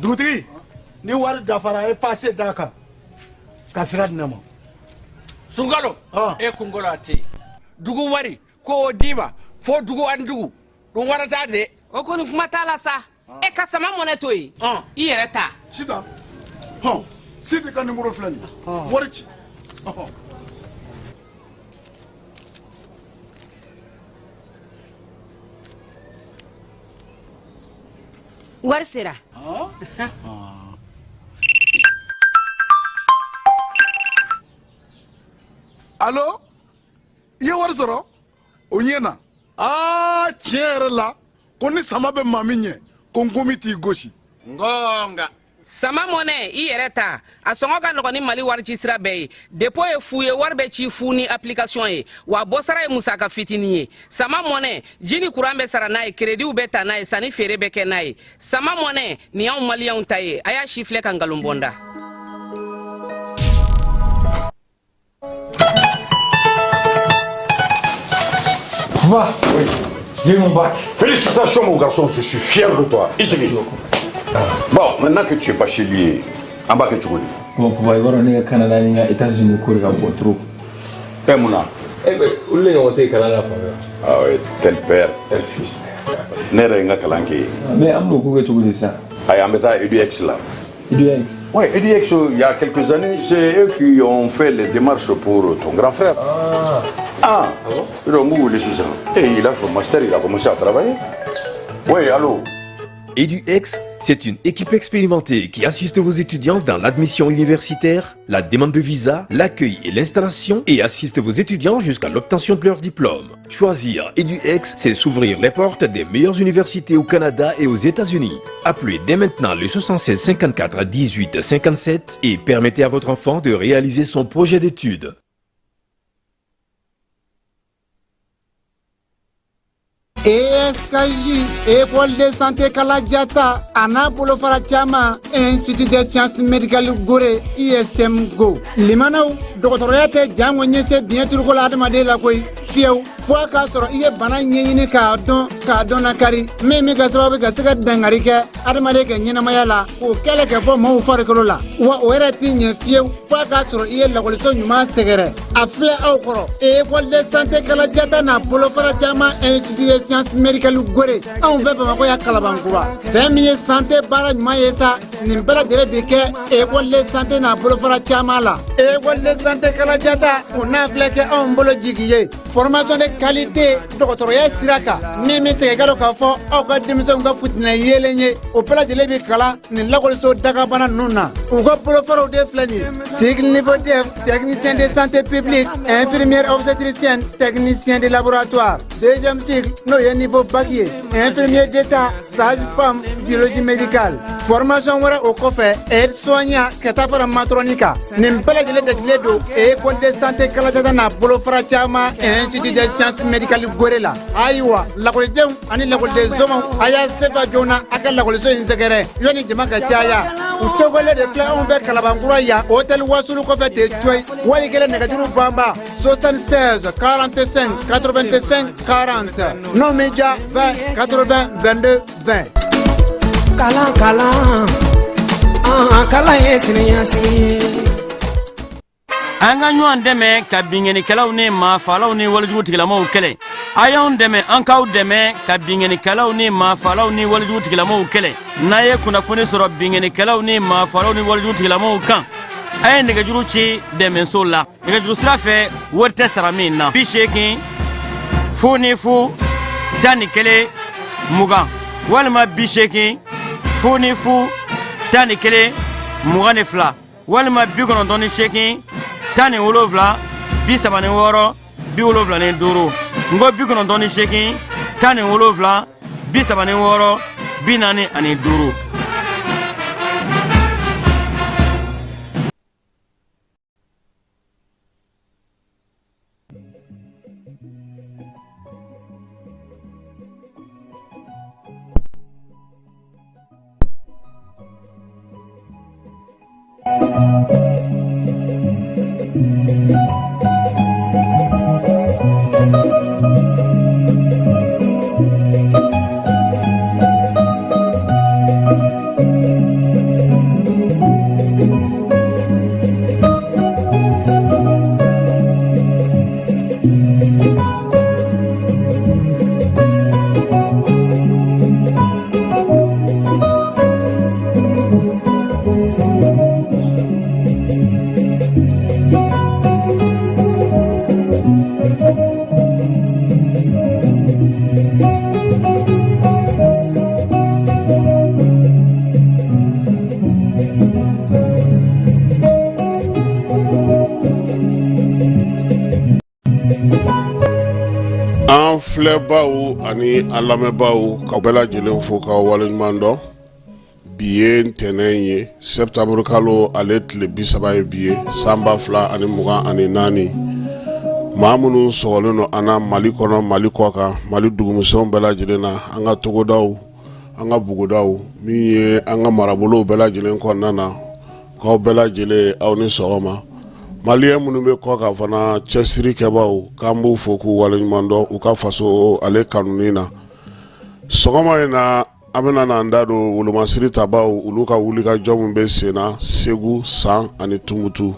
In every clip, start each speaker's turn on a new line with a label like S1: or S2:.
S1: dugutigi ni wari dafara e passé daka kasira dinama
S2: sungalo e kungolo ati dugu wari ko dima fo dugu andugu dum warata de
S3: o ko ni kuma tala sa e ka sama mona to yi I yɛrɛ ta
S4: sita sidi ka numéro filani wari ci
S5: wari sera
S4: allo i ye wari sɔrɔ o ɲɛna tiɲɛ yɛrɛ la ko ni sama bɛ maa min ɲɛ ko n komi t'i gosi
S2: ngonga
S3: sama mɔnɛ I yɛrɛ ta a sɔngɔ ka nɔgɔn ni Mali wari ci sira bɛɛ ye dépôt ye fu ye wari bɛ ci fu ni application ye wa bɔsara ye musaka fitinin ye sama mɔnɛ ji ni courant bɛ sara n'a ye crédit bɛ ta n'a ye sanni feere bɛ kɛ n'a ye sama mɔnɛ nin y'anw maliyɛnw ta ye a y'a si filɛ ka nkalon bɔ n da.
S6: Va, oui, j'ai mon bac.
S7: Félicitations mon garçon, je suis fier de toi. Ici. Bon, maintenant que tu es bachelier, en bas que tu connais.
S6: Bon, pour voir on est au Canada, on est aux États-Unis, on est au trop.
S7: Eh Mouna.
S6: Eh ben, où est-ce qu'on est au Canada?
S7: Ah oui, tel père, tel fils. N'est-ce pas Kalanki?
S6: Mais on a beaucoup de choses ça.
S7: Ah, il y a EduX là.
S6: EduX?
S7: Oui, EduX, il y a quelques années, c'est eux qui ont fait les démarches pour ton grand frère. Ah bon? Et il a son master, il a commencé à travailler. Oui, allô?
S8: EduX, c'est une équipe expérimentée qui assiste vos étudiants dans l'admission universitaire, la demande de visa, l'accueil et l'installation et assiste vos étudiants jusqu'à l'obtention de leur diplôme. Choisir EduX, c'est s'ouvrir les portes des meilleures universités au Canada et aux États-Unis. Appelez dès maintenant le 76 54 18 57 et permettez à votre enfant de réaliser son projet d'études.
S9: ESKJ, École de santé Kalajata, Ana Bolofara Chama, Institut de sciences médicales Gore, ISM Go. Limano, Doctorate Jango Nyese, bien turcola de Madela Koi, Fiau, Fua Castro, Ie Bana Yini Cardona Kari, Meme Gasawa Gasaka Dangarika, Armadeka Nina Mayala, ou Kalaka Mo Faricolola, ou Eratin Fiau, Fua Castro, Ie la Colison Yuma Segere, a Fle Okoro, École de santé Kalajata, Na Bolofara Chama, Institut de sciences médicales Gore, on veut pas voir Kalabankura. 20 000 santé barrage Mayesa, Nimbala de Rebeke, École de santé Na Bolofara Chamala, École de santé Kalajata, on a flequé en Bologigi, formation de qualité, doctorat Siraka, Mimi Segalo Kafo, Oga Dimson Gafutna Yelenye, au plat de Lebekala, Nilakolso Dagabana Nuna, Ugo Bolofaro de Flani, cycle niveau DEF, technicien de santé publique, infirmière obstétricienne, technicien de laboratoire, deuxième cycle, Noye niveau baguier, infirmier d'état, sage-femme, biologie médicale, formation au coffre, aide-soignant, catapara matronica, Nimbala de l'Edesledo, école de santé Kalajana, Bolofara Chama, Institut de sciences médicales Gorilla, Aïwa, la collection, Annie la collection, Aya Sefa Jona, Aka la collection Inzagere, Yoni Jamaka Chaya, Utogole de Clan Ver Calabanguraya, Hôtel Wasulu Coffet de Choi, Waligere Negaduru Bamba, 76 45 85 40, non média 20 80 22 20.
S10: Kala yesini
S2: an ka ɲɔgɔn dɛmɛ ka binŋɛnikɛlaw ni maafalaw ni walijugutigilamɔgɔw kɛlɛ a y'anw dɛmɛ an k'aw dɛmɛ ka binŋɛnikɛlaw ni maafalaw ni walijugutigilamɔgɔw kɛlɛ n'a ye kunnafoni sɔrɔ binŋɛnikɛlaw ni maafalaw ni walijugutigilamɔgɔw kan a ye nɛgɛjuru ci dɛmɛso la nɛgɛjuru sira fɛ wari tɛ sara min na 80 fu ni fu 11 20 walima 80 fu ni fu 11 22 walima 98 17 36 75 ngo 98 17 36 45.
S11: An filɛbaw ani an lamɛnbaw k'aw bɛɛ lajɛlen fo k'aw waleɲuman dɔn. Bi ye ntɛnɛn ye septembre kalo ale tile 30 ye bi ye san 2024. Maa minnu sɔgɔlen don an na Mali kɔnɔ Mali kɔ kan Mali dugumusenw bɛɛ lajɛlen na an ka togodaw an ka bugudaw min ye an ka marabolow bɛɛ lajɛlen kɔnɔna na k'aw bɛɛ lajɛlen aw ni sɔgɔma. Maliyɛn minnu bɛ kɔ kan fana cɛsiri kɛbaaw k'an b'u fo k'u waleɲuman dɔn u ka faso ale kanunin na. Sɔgɔma in na an bɛna n'an da don wolomasiri tabaw olu ka wulikajɔ min bɛ sen na Segu, San ani Tumutu.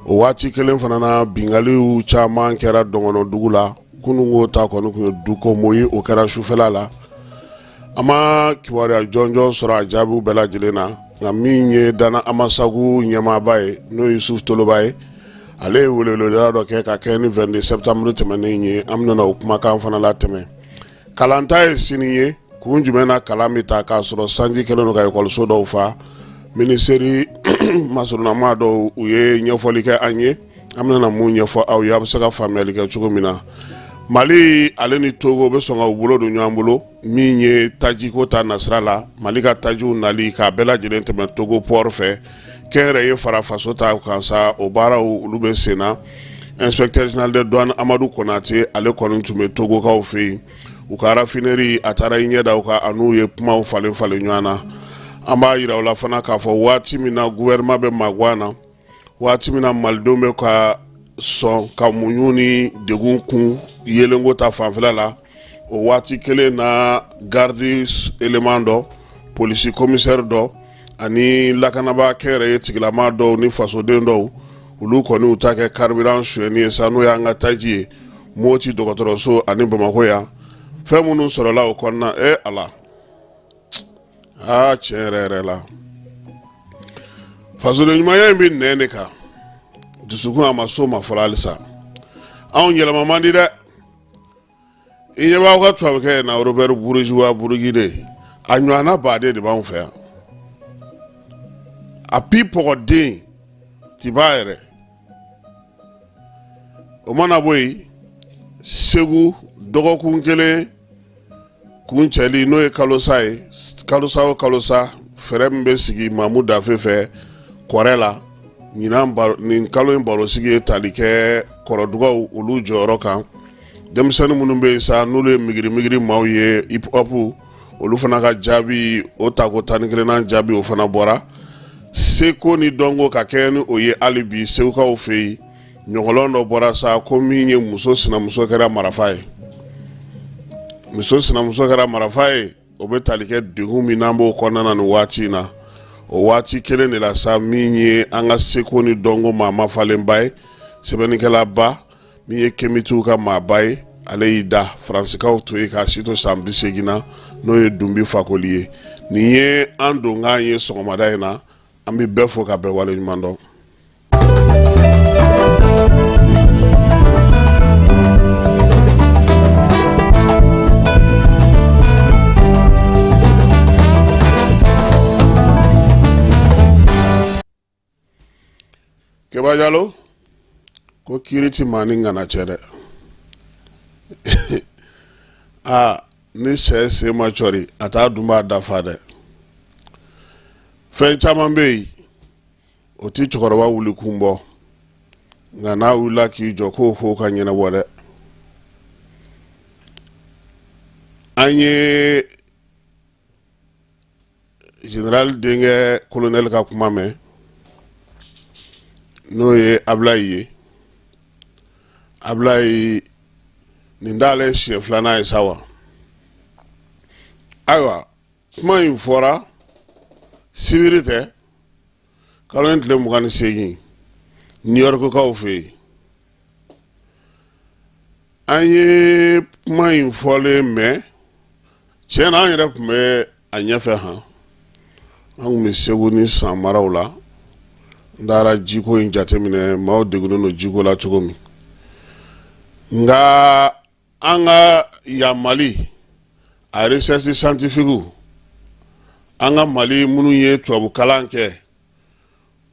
S11: O waati kelen fana na bingaliw caman kɛra Dɔngɔnɔdugu la kununko ta kɔni kun ye duko moyi o kɛra sufɛla la. An ma kibaruya jɔnjɔn sɔrɔ a jaabiw bɛɛ lajɛlen na nka min ye Dana Amasagu ɲɛmaaba ye n'o ye Yusuf Toloba ye ale ye weleweleda dɔ kɛ ka kɛ ni 22 septembre tɛmɛnen ye an bɛna o kumakan fana latɛmɛ. Kalanta ye sini ye kun jumɛn na kalan bɛ ta k'a sɔrɔ sanji kɛlen don ka ekɔliso dɔw fa minisiri masurunama dɔw u ye ɲɛfɔli kɛ an ye an bɛna mun ɲɛfɔ aw ye a bɛ se ka faamuyali kɛ cogo min na. Mali ale ni Togo bɛ sɔn ka u bolo don ɲɔgɔn bolo min ye tajiko ta nasira la Mali ka tajiw nali k'a bɛɛ lajɛlen tɛmɛ Togo port fɛ kɛnɛrɛ ye fara faso ta kan sa o baaraw olu bɛ sen na. Inspecteur général de douane Amadou Konate ale kɔni tun bɛ Togokaw fɛ yen u ka raffinerie a taara i ɲɛ da u ka an'u ye kumaw falen ɲɔgɔn na. An b'a yira u la fana k'a fɔ waati min na gouvernement bɛ magan na waati min na malidenw bɛ ka sɔn ka muɲu ni degun kun yelenko ta fanfɛla la o waati kelen na garde élément dɔ polisi commissaire dɔ ani lakanaba kɛnɛrɛ ye tigilama dɔw ni fasoden dɔw olu kɔni u ta kɛ carburant suyɛni ye sa n'o y'an ka taji ye Moti dɔgɔtɔrɔso ani Bamako yan fɛn minnu sɔrɔla o kɔnɔna ala tiɲɛ yɛrɛ la fasoden ɲumanya in bɛ nɛn de kan dusukun a ma so ma fɔlɔ halisa anw yɛlɛma man di dɛ i ɲɛ b'aw ka tubabukɛ na Robert Bourgeois Burugide a ɲɔgɔnna baden de b'anw fɛ yan a pi pɔgɔden ti b'a yɛrɛ o mana bɔ yen Segu dɔgɔkun kelen kun cɛli n'o ye kalosa ye kalosa o kalosa fɛrɛ min bɛ sigi Mamu Dafe fɛ kɔrɛ la nin kalo in baro sigi ye tali kɛ kɔrɔdugaw olu jɔyɔrɔ kan denmisɛnnin minnu bɛ yen sa n'olu ye migiri maaw ye hip hop olu fana ka jaabi o tako 11 jaabi o fana bɔra seko ni dɔnko ka kɛ ni o ye hali bi segukaw fɛ yen ɲɔgɔlɔn dɔ bɔra sa ko min ye muso sinamuso kɛra marifa ye muso sinamuso kɛra marifa ye o bɛ tali kɛ degun min n'an b'o kɔnɔna na nin waati in na o waati kelen de la sa min ye an ka seko ni dɔnko maa mafalenba ye sɛbɛnnikɛla ba min ye Kemitiw ka maaba ye ale y'i da Faransikaw to ye k'a si to san 80 na n'o ye Dunbi Fakoli ye nin ye an donkan ye sɔgɔmada in na an bɛ bɛɛ fo ka bɛɛ waleɲuman dɔn. Keba Jalo ko kiriti mani ngana cɛ dɛ ni cɛ se ma cɔri a t'a dun b'a dafa dɛ fɛn caman bɛ yen o ti cɛkɔrɔba wuli kun bɔ nka n'a wulila k'i jɔ k'o ka ɲɛnabɔ dɛ an ye général denkɛ colonel ka kuma mɛn n'o ye Ablaye ye Ablaye nin d'ale siɲɛ 2nan ye sa wa ayiwa kuma in fɔra sibiri tɛ kalo in tile 28 New York kaw fɛ yen an ye kuma in fɔlen mɛn tiɲɛ na an yɛrɛ tun bɛ a ɲɛfɛ an tun bɛ Segu ni San maraw la n taara jiko in jateminɛ maaw degunnen don jiko la cogo min nka an ka yan Mali a recherche scientifique an ka Mali minnu ye tubabukalan kɛ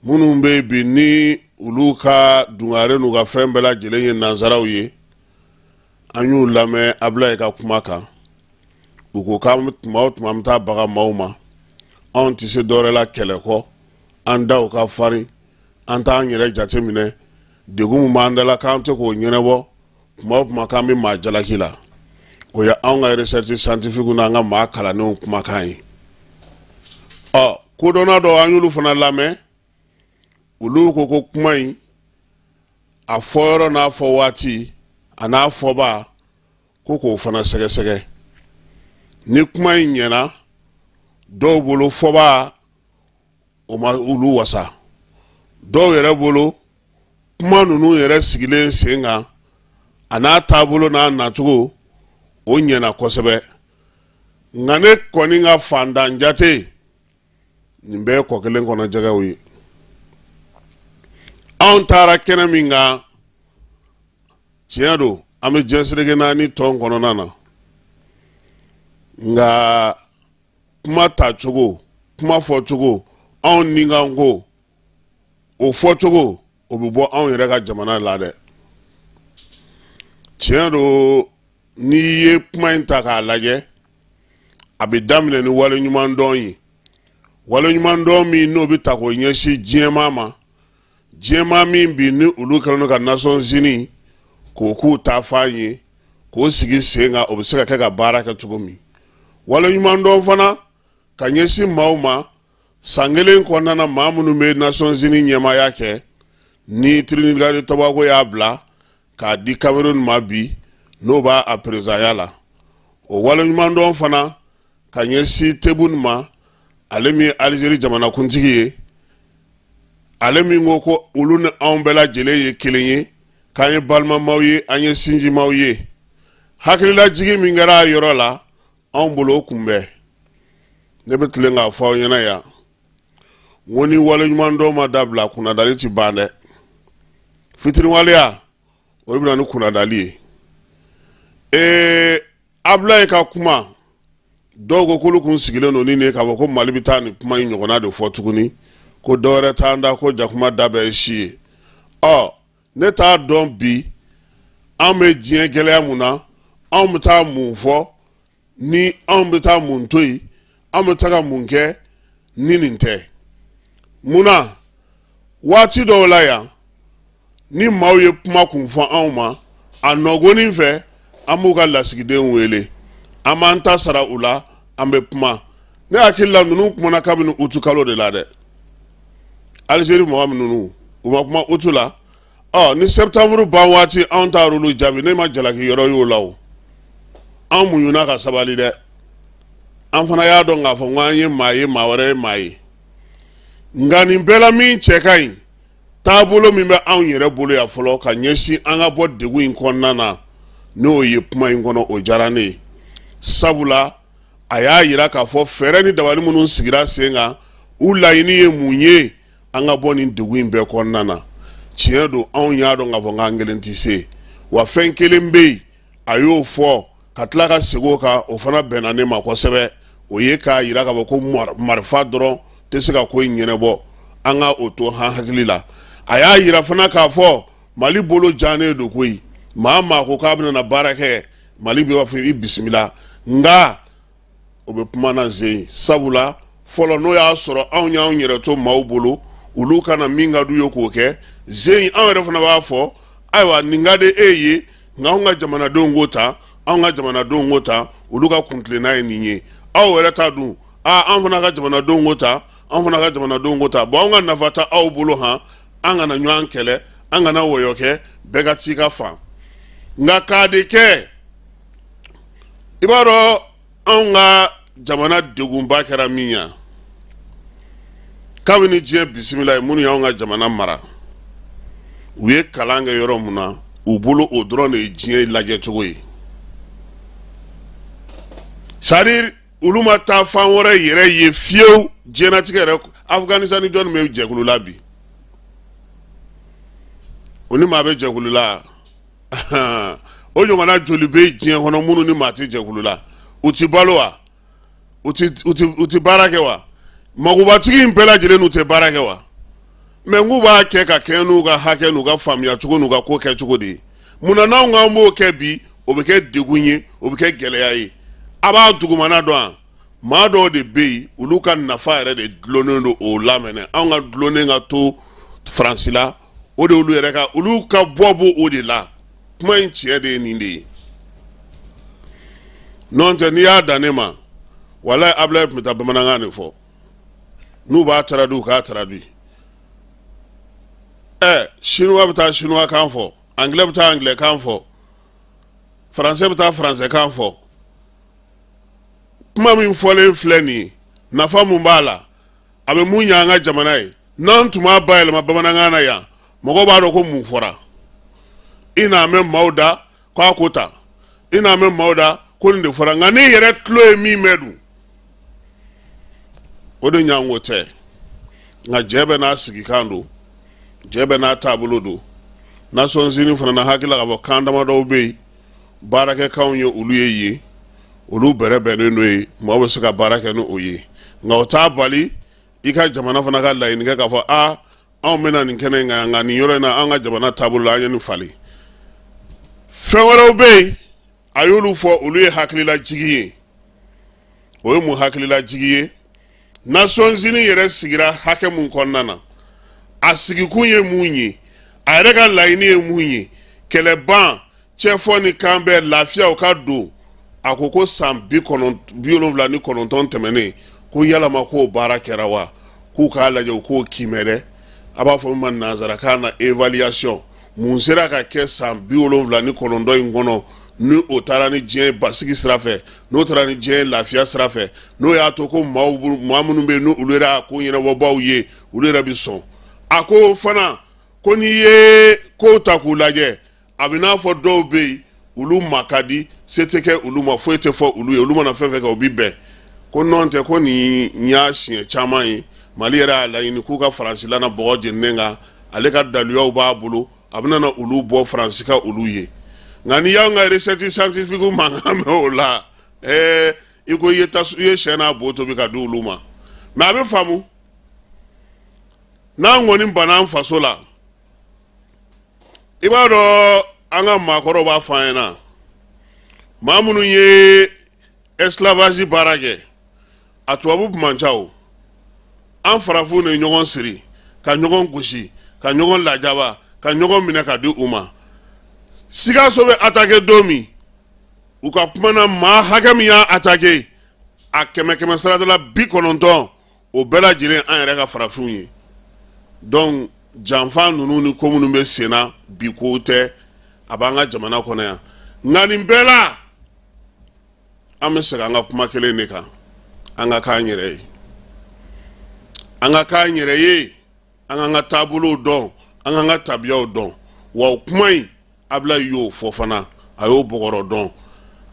S11: minnu bɛ bi ni olu ka dungare n'u ka fɛn bɛɛ lajɛlen ye nanzaraw ye an y'u lamɛn Ablaye ka kuma kan u ko k'an tuma o tuma an bɛ taa baga maaw ma anw tɛ se dɔwɛrɛ la kɛlɛ kɔ an daw ka farin an t'an yɛrɛ jate minɛ degun min b'an da la k'an tɛ k'o ɲɛnabɔ tuma o tuma k'an bɛ maa jalaki la o ye anw ka recherche scientifique n'an ka maa kalannenw kumakan ye kodɔnna dɔw an y'olu fana lamɛn olu ko ko kuma in a fɔyɔrɔ n'a fɔ waati a n'a fɔba ko k'o fana sɛgɛsɛgɛ ni kuma in ɲɛna dɔw bolo fɔba o ma olu wasa dɔw yɛrɛ bolo kuma ninnu yɛrɛ sigilen sen kan a n'a taabolo n'a nacogo o ɲɛna kosɛbɛ nka ne kɔni ka fandan jate nin bɛɛ kɔ kelen kɔnɔ jɛgɛw ye anw taara kɛnɛ min kan tiɲɛ don an bɛ jɛnsirege naani tɔn kɔnɔna na nka kuma tacogo kuma fɔcogo anw nikanko o fɔcogo o bɛ bɔ anw yɛrɛ ka jamana la dɛ tiɲɛ don n'i ye kuma in ta k'a lajɛ a bɛ daminɛ ni waleɲumandɔn ye waleɲumandɔn min n'o bɛ ta k'o ɲɛsin diɲɛmaa ma diɲɛmaa min bi ni olu kɛlen don ka Nations Unies k'o k'u ta f'an ye k'o sigi sen kan o bɛ se ka kɛ ka baara kɛ cogo min waleɲumandɔn fana ka ɲɛsin maaw ma san kelen kɔnɔna na maa minnu bɛ Nations Unies ɲɛmaaya kɛ ni Trinidad et Tobago y'a bila k'a di Cameroun ma bi n'o b'a a perezaya la o waleɲumandɔn fana ka ɲɛsin Tebboune ma ale min ye Algérie jamanakuntigi ye ale min ko ko olu ni anw bɛɛ lajɛlen ye kelen ye k'an ye balimamaw ye an ye sinjimaw ye hakililajigi min kɛra a yɔrɔ la anw bolo o kunbɛn ne bɛ tilen k'a fɔ aw ɲɛna yan n ko ni waleɲumandɔn ma dabila kunnadali tɛ ban dɛ fitiriwaleya o de bɛ na ni kunnadali ye Ablaye ka kuma dɔw ko k'olu kun sigilen don ni ne k'a fɔ ko Mali bɛ taa nin kuma in ɲɔgɔnna de fɔ tuguni ko dɔwɛrɛ t'an da ko jakuma da bɛɛ ye si ye ne t'a dɔn bi an bɛ diɲɛ gɛlɛya mun na anw bɛ taa mun fɔ ni anw bɛ taa mun to yen an bɛ taga mun kɛ ni nin tɛ munna waati dɔw la yan ni maaw ye kuma kun fɔ anw ma a nɔgɔnin fɛ an b'u ka lasigidenw wele an b'an ta sara u la an bɛ kuma ne hakili la ninnu kumana kabini utu kalo de la dɛ Algérie mɔgɔ minnu u ma kuma utu la ni septembre ban waati anw taara olu jaabi ne ma jalaki yɔrɔ y'o la o an muɲuna ka sabali dɛ an fana y'a dɔn k'a fɔ ko an ye maa ye maa wɛrɛ ye maa ye nka nin bɛɛ la min cɛ ka ɲi taabolo min bɛ anw yɛrɛ bolo yan fɔlɔ ka ɲɛsin an ka bɔ degun in kɔnɔna na n'o ye kuma in kɔnɔ o diyara ne ye sabula a y'a yira k'a fɔ fɛɛrɛ ni dabali minnu sigira sen kan u laɲini ye mun ye an ka bɔ nin degun in bɛɛ kɔnɔna na tiɲɛ don anw y'a dɔn k'a fɔ k'an kelen tɛ se wa fɛn kelen bɛ yen a y'o fɔ ka tila ka segin o kan o fana bɛnna ne ma kosɛbɛ o ye k'a yira k'a fɔ ko marifa dɔrɔn tɛ se ka ko in ɲɛnabɔ an ka o to han hakili la a y'a yira fana k'a fɔ Mali bolo jannen don koyi maa ko k'a bɛna baara kɛ Mali bɛ b'a fɔ i bisimila nka o bɛ kuma na zen sabula fɔlɔ n'o y'a sɔrɔ anw y'anw yɛrɛ to maaw bolo olu kana min ka d'u ye k'o kɛ zen anw yɛrɛ fana b'a fɔ ayiwa nin ka di e ye nka anw ka jamanadenw k'o ta anw ka jamanadenw k'o ta olu ka kuntilenna ye nin ye aw yɛrɛ t'a dun anw fana ka jamanadenw k'o ta anw fana ka jamanadenw k'o ta anw ka nafa ta aw bolo an kana ɲɔgɔn kɛlɛ an kana wɔyɔ kɛ bɛɛ ka ci ka fan nka k'a de kɛ i b'a dɔn anw ka jamana degunba kɛra min ye kabini diɲɛ bisimila ye minnu y'anw ka jamana mara u ye kalan kɛ yɔrɔ mun na u bolo o dɔrɔn de ye diɲɛ lajɛ cogo ye c'est-à-dire olu ma taa fan wɛrɛ yɛrɛ ye fiyewu diɲɛnatigɛ yɛrɛ Afganistan ni jɔnni bɛ jɛkulu la bi o ni maa bɛ jɛkulu la o ɲɔgɔnna joli bɛ diɲɛ kɔnɔ minnu ni maa tɛ jɛkulu la u ti balo wa u ti baara kɛ wa magobatigi in bɛɛ lajɛlen n'u tɛ baara kɛ wa mɛ n k'u b'a kɛ ka kɛ n'u ka hakɛ n'u ka faamuya cogo n'u ka ko kɛ cogo de ye munna n'anw k'an b'o kɛ bi o bɛ kɛ degun ye o bɛ kɛ gɛlɛya ye a b'a dugumana dɔn maa dɔw de bɛ yen olu ka nafa yɛrɛ de dulonnen don o lamɛnɛ anw ka dulonnen ka to Faransi la o de olu yɛrɛ ka olu ka bɔ o de la kuma in tiɲɛ de ye nin de ye n'o tɛ n'i y'a dan ne ma walayi Ablaye tun bɛ taa bamanankan de fɔ n'u b'a traduit u k'a traduit chinois bɛ taa chinois kan fɔ anglais bɛ taa anglais kan fɔ français bɛ taa français kan fɔ kuma min fɔlen filɛ nin ye nafa mun b'a la a bɛ mun ɲɛ an ka jamana ye n'an tun b'a bayɛlɛma bamanankan na yan mɔgɔw b'a dɔn ko mun fɔra i n'a mɛn maaw da k'a ko ta i n'a mɛn maaw da ko nin de fɔra nka ne yɛrɛ tulo ye min mɛn dun o de ɲango tɛ nka jɛ bɛ n'a sigikan don jɛ bɛ n'a taabolo don Nations Unies fana na hakili la k'a fɔ kan damadɔw bɛ yen baarakɛkanw ye olu ye yen olu bɛrɛ bɛnnen don yen maaw bɛ se ka baara kɛ ni o ye nka o t'a bali i ka jamana fana ka laɲini kɛ k'a fɔ anw bɛna nin kɛnɛ in kan nka nin yɔrɔ in na an ka jamana taabolo la an ye nin falen fɛn wɛrɛw bɛ yen a y'olu fɔ olu ye hakililajigi ye o ye mun hakililajigi ye Nations Unies yɛrɛ sigira hakɛ mun kɔnɔna na a sigikun ye mun ye a yɛrɛ ka laɲini ye mun ye kɛlɛban cɛfɔ ni kan bɛɛ lafiya o ka don a ko san 79 tɛmɛnen ko yalama k'o baara kɛra wa k'u k'a lajɛ u k'o kimɛ dɛ a b'a fɔ min ma nanzarakan na évaluation mun sera ka kɛ san 79 in kɔnɔ ni o taara ni diɲɛ basigi sira fɛ n'o taara ni diɲɛ lafiya sira fɛ n'o y'a to ko maa minnu bɛ yen n'olu yɛrɛ y'a ko ɲɛnabɔbaw ye olu yɛrɛ bɛ sɔn a ko fana ko n'i ye kow ta k'u lajɛ a bɛ n'a fɔ dɔw bɛ yen olu ma ka di se tɛ kɛ olu ma foyi tɛ fɔ olu ye olu mana fɛn fɛn kɛ o bɛ bɛn ko nɔn tɛ ko nin y'a siɲɛ caman ye Mali yɛrɛ y'a laɲini k'u ka Faransi lana bɔgɔ jeninen kan ale ka daliluyaw b'a bolo a bɛ na olu bɔ Faransi ka olu ye nka n'i y'anw ka recherche scientifique mankan mɛn o la i ko i ye sɛ n'a bo tobi ka di olu ma mais a bɛ faamu n'an kɔni banna an faso la i b'a dɔn an ka maakɔrɔw b'a fɔ an ɲɛna maa minnu ye esclavage baara kɛ a tubabu kun man ca o an farafinw de ɲɔgɔn siri ka ɲɔgɔn gosi ka ɲɔgɔn lajaba ka ɲɔgɔn minɛ ka di u ma Sikaso bɛ attaqué don min u ka kuma na maa hakɛ min y'a attaqué a 100 sara la 90 o bɛɛ lajɛlen an yɛrɛ ka farafinw ye donc janfa ninnu ni ko minnu bɛ sen na bi ko tɛ a b'an ka jamana kɔnɔ yan nka nin bɛɛ la an bɛ segin an ka kuma kelen de kan an ka k'an yɛrɛ ye an ka k'an yɛrɛ ye an k'an ka taabolow dɔn an k'an ka tabiyaw dɔn wa o kuma in Ablaye y'o fɔ fana a y'o bɔgɔrɔ dɔn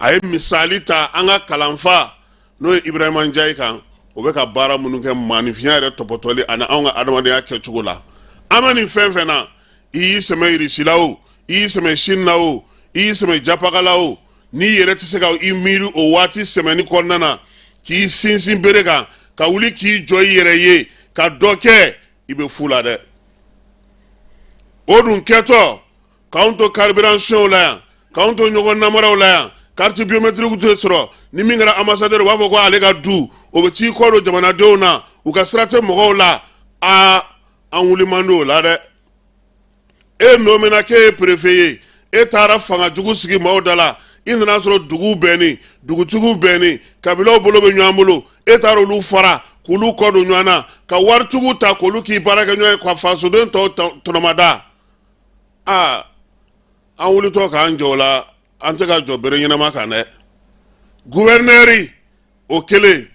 S11: a ye misali ta an ka kalanfa n'o ye Ibrahima Ndiaye kan o bɛ ka baara minnu kɛ maanifinya yɛrɛ tɔpɔtɔli ani anw ka adamadenya kɛcogo la an bɛ nin fɛn fɛn na i y'i sɛmɛ Irisi la o i y'i sɛmɛ Sini la o i y'i sɛmɛ Japaga la o n'i yɛrɛ tɛ se ka i miiri o waati sɛmɛni kɔnɔna na k'i sinsin bere kan ka wuli k'i jɔ i yɛrɛ ye ka dɔ kɛ i bɛ fu la dɛ o dun kɛtɔ k'anw to carburant la yan k'anw to ɲɔgɔn namaraw la yan carte biométrique tɛ sɔrɔ ni min kɛra ambassadeur u b'a fɔ ko ale ka du o bɛ t'i kɔ don jamanadenw na u ka sira tɛ mɔgɔw la an wuli man di o la dɛ e nomina k'e ye préfet ye e taara fangajugu sigi maaw da la i nana sɔrɔ duguw bɛnni dugutigiw bɛnni kabilaw bolo bɛ ɲɔgɔn bolo e taara olu fara k'olu kɔ don ɲɔgɔn na ka waritigiw ta k'olu k'i baara kɛ ɲɔgɔn ye ka fasoden tɔw tɔnɔmada an wulitɔ k'an jɔ o la an tɛ ka jɔ bere ɲɛnama kan dɛ gouverneur o kelen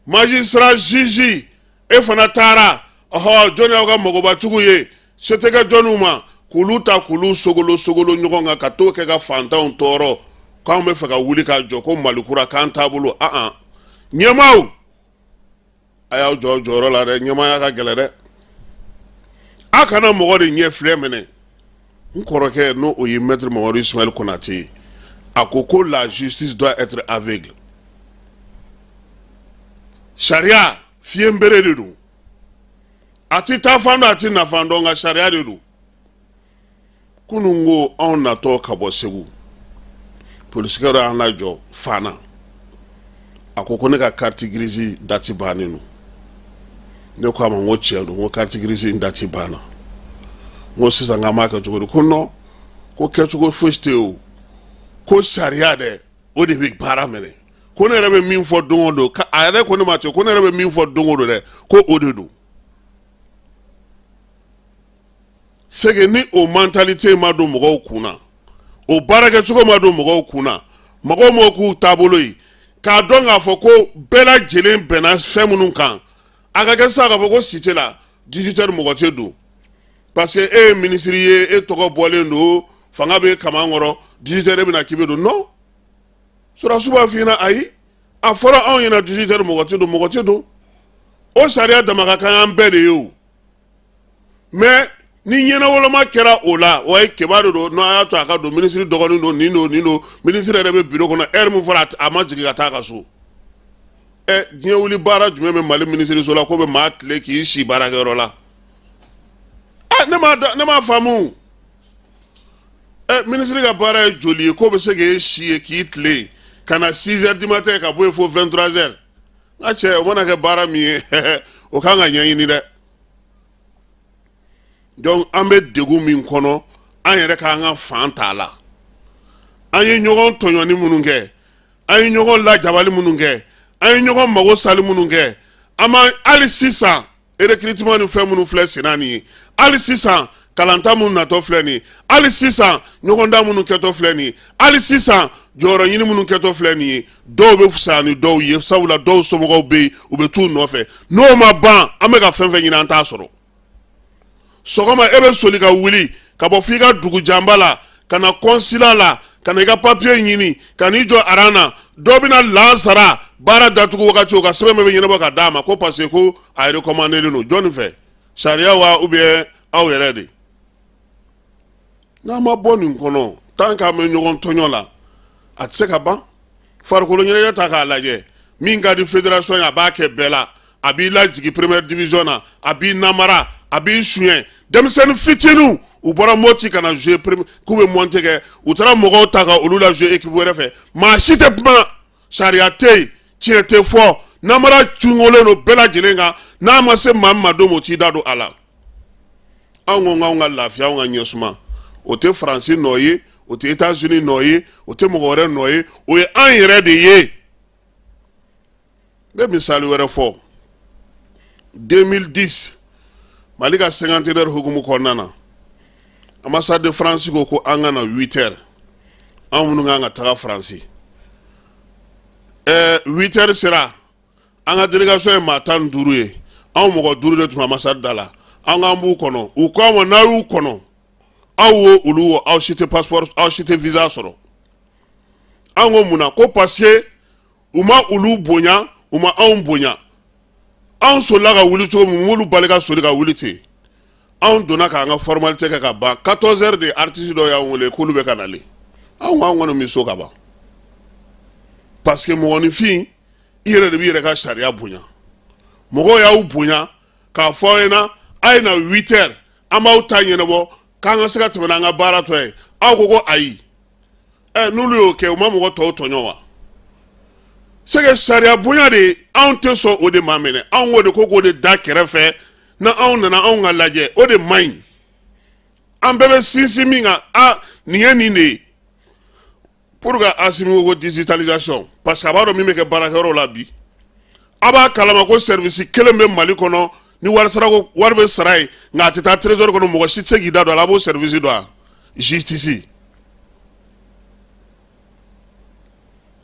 S11: magistrat juge e fana taara jɔnni y'aw ka mɔgɔbatigiw ye se tɛ kɛ jɔnniw ma k'olu ta k'olu sogolo ɲɔgɔn kan ka t'o kɛ ka fantanw tɔɔrɔ k'anw bɛ fɛ ka wuli ka jɔ ko malikura k'an taabolo ɲɛmaaw a y'aw jɔ jɔyɔrɔ la dɛ ɲɛmaaya ka gɛlɛ dɛ a kana mɔgɔ de ɲɛ filɛ minɛ n kɔrɔkɛ n'o o ye maître Mamadu Ismaël Konate a ko la justice doit être aveugle sariya fiɲɛ bere de don a ti taa fan dɔn a ti nafan dɔn nka sariya de don kunun ko anw natɔ ka bɔ Segu polisikɛw y'an lajɔ Fana a ko ne ka carte grise date bannen no ne ko a ma n ko tiɲɛ don n ko carte grise in date banna n ko sisan k'an b'a kɛ cogo di ko non ko kɛcogo fosi tɛ o ko sariya dɛ o de bɛ baara minɛ ko ne yɛrɛ bɛ min fɔ don o don a yɛrɛ ko ne ma ten ko ne yɛrɛ bɛ min fɔ don o don dɛ ko o de don c'est que ni o mentalité ma don mɔgɔw kunna o baarakɛcogo ma don mɔgɔw kunna mɔgɔw m'o k'u taabolo ye k'a dɔn k'a fɔ ko bɛɛ lajɛlen bɛnna fɛn minnu kan a ka kɛ sisan k'a fɔ ko cité la 18h mɔgɔ tɛ don parce que e ye ministre ye e tɔgɔ bɔlen don fanga bɛ kaman kɔrɔ 18h e bɛna k'i bɛ don non sɔrɔdasiw b'a f'i ɲɛna ayi a fɔra anw ɲɛna 18h mɔgɔ tɛ don o sariya dama ka kan an bɛɛ de ye o mais ni ɲɛnawoloma kɛra o la o ye kibaru don n'a y'a to a ka don ministre dɔgɔnin don nin don ministre yɛrɛ bɛ bureau kɔnɔ heure min fɔra a ma jigin ka taa a ka so diɲɛ wuli baara jumɛn bɛ Mali ministre so la ko bɛ maa tile k'i si baarakɛyɔrɔ la ne m'a faamu ministre ka baara ye joli ye ko bɛ se k'e si ye k'i tile ka na 6h du matin ka bɔ yen fo 23h n ka cɛ o mana kɛ baara min ye o kan ka ɲɛɲini dɛ. Donc an bɛ degun min kɔnɔ an yɛrɛ k'an ka fan t'a la an ye ɲɔgɔn tɔɲɔni minnu kɛ an ye ɲɔgɔn lajabali minnu kɛ an ye ɲɔgɔn mago sali minnu kɛ an ma hali sisan recrutement ni fɛn minnu filɛ senna nin ye hali sisan kalanta minnu natɔ filɛ nin ye hali sisan ɲɔgɔndan minnu kɛtɔ filɛ nin ye hali sisan jɔyɔrɔ ɲini minnu kɛtɔ filɛ nin ye dɔw bɛ fisaya ni dɔw ye sabula dɔw somɔgɔw bɛ yen u bɛ t'u nɔfɛ n'o ma ban an bɛ ka fɛn fɛn ɲini an t'a sɔrɔ. Sɔgɔma e bɛ soli ka wuli ka bɔ f'i ka dugu janba la ka na consulat la ka na i ka papier ɲini ka n'i jɔ aran na dɔw bɛna lansara baara datugu wagati o ka sɛbɛn bɛ ɲɛnabɔ ka d'a ma ko parce que ko a recommandé don jɔnni fɛ sariya wa ou bien aw yɛrɛ de n'an ma bɔ nin kɔnɔ tant qu'an bɛ ɲɔgɔn tɔɲɔ la a tɛ se ka ban farikolo ɲɛnajɛ ta k'a lajɛ min ka di fédération ye a b'a kɛ bɛɛ la a b'i lajigi première division na a b'i namara a b'i suɲɛ denmisɛnnin fitinin u bɔra Moti ka na jouer k'u bɛ monter kɛ u taara mɔgɔw ta ka olu la jouer équipe wɛrɛ fɛ maa si tɛ kuma sariya tɛ yen tiɲɛ tɛ fɔ namara cungolen don bɛɛ lajɛlen kan n'a ma se maa min ma don o t'i da don a la anw ko k'anw ka lafiya anw ka ɲɛsuma o tɛ Faransi nɔ ye o tɛ États-Unis nɔ ye o tɛ mɔgɔ wɛrɛ nɔ ye o ye an yɛrɛ de ye n bɛ misali wɛrɛ fɔ 2010 Mali ka 50 hukumu kɔnɔna na ambassade de France ko an ka na 8h an minnu kan ka taga Faransi 8h sera an ka délégation ye maa 15 ye anw mɔgɔ 5 de tun bɛ ambassade da la an k'an b'u kɔnɔ u ko an ma n'aw y'u kɔnɔ aw wo olu wo aw si tɛ passeport aw si tɛ visa sɔrɔ an ko mun na ko parce que u ma olu bonya u ma anw bonya anw solila ka wuli cogo min m'olu bali ka soli ka wuli ten anw donna k'an ka formalité kɛ ka ban 14h de artiste dɔw y'anw wele k'olu bɛ ka nalen anw kɔni bɛ so ka ban parce que mɔgɔninfin i yɛrɛ de b'i yɛrɛ ka sariya bonya mɔgɔw y'aw bonya k'a fɔ aw ɲɛna a ye na 8h an b'aw ta ɲɛnabɔ k'an ka se ka tɛmɛ n'an ka baara tɔ ye aw ko ko ayi n'olu y'o kɛ u ma mɔgɔ tɔw tɔɲɔ wa c'est que sariya bonya de anw tɛ sɔn o de ma minɛ anw ko de ko k'o de da kɛrɛfɛ na anw nana anw ka lajɛ o de man ɲi an bɛɛ bɛ sinsin min kan nin ye nin de ye pour que Asimi ko digitalisation parce que a b'a dɔn min bɛ kɛ baarakɛyɔrɔ la bi a b'a kalama ko service kelen bɛ Mali kɔnɔ ni wari bɛ sara ye nka a tɛ taa trésor kɔnɔ mɔgɔ si tɛ se k'i da don a la a b'o service dɔn wa justice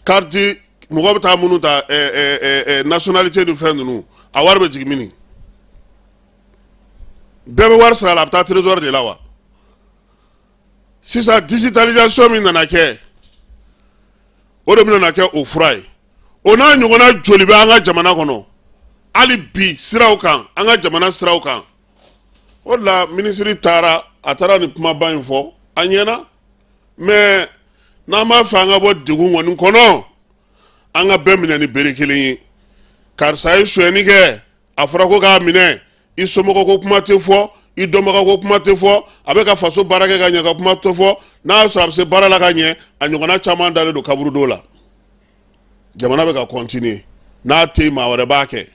S11: carte mɔgɔ bɛ taa minnu ta nationalité ni fɛn ninnu a wari bɛ jigin mini bɛɛ bɛ wari sara la a bɛ taa trésor de la wa sisan digitalisation min nana kɛ o de bɛna kɛ o fura ye o n'a ɲɔgɔnna joli bɛ an ka jamana kɔnɔ hali bi siraw kan an ka jamana siraw kan o de la minisiri taara a taara nin kumaba in fɔ a ɲɛna mais n'an b'a fɛ an ka bɔ degun kɔni kɔnɔ an ka bɛɛ minɛ ni bere kelen ye karisa ye sonyɛni kɛ a fɔra ko k'a minɛ i somɔgɔ ko kuma tɛ fɔ i dɔnbaga ko kuma tɛ fɔ a bɛ ka faso baara kɛ ka ɲɛ ka kuma tɛ fɔ n'a sɔrɔ a bɛ se baara la ka ɲɛ a ɲɔgɔnna caman dalen don kaburu dɔw la jamana bɛ ka continuer n'a tɛ yen maa wɛrɛ b'a kɛ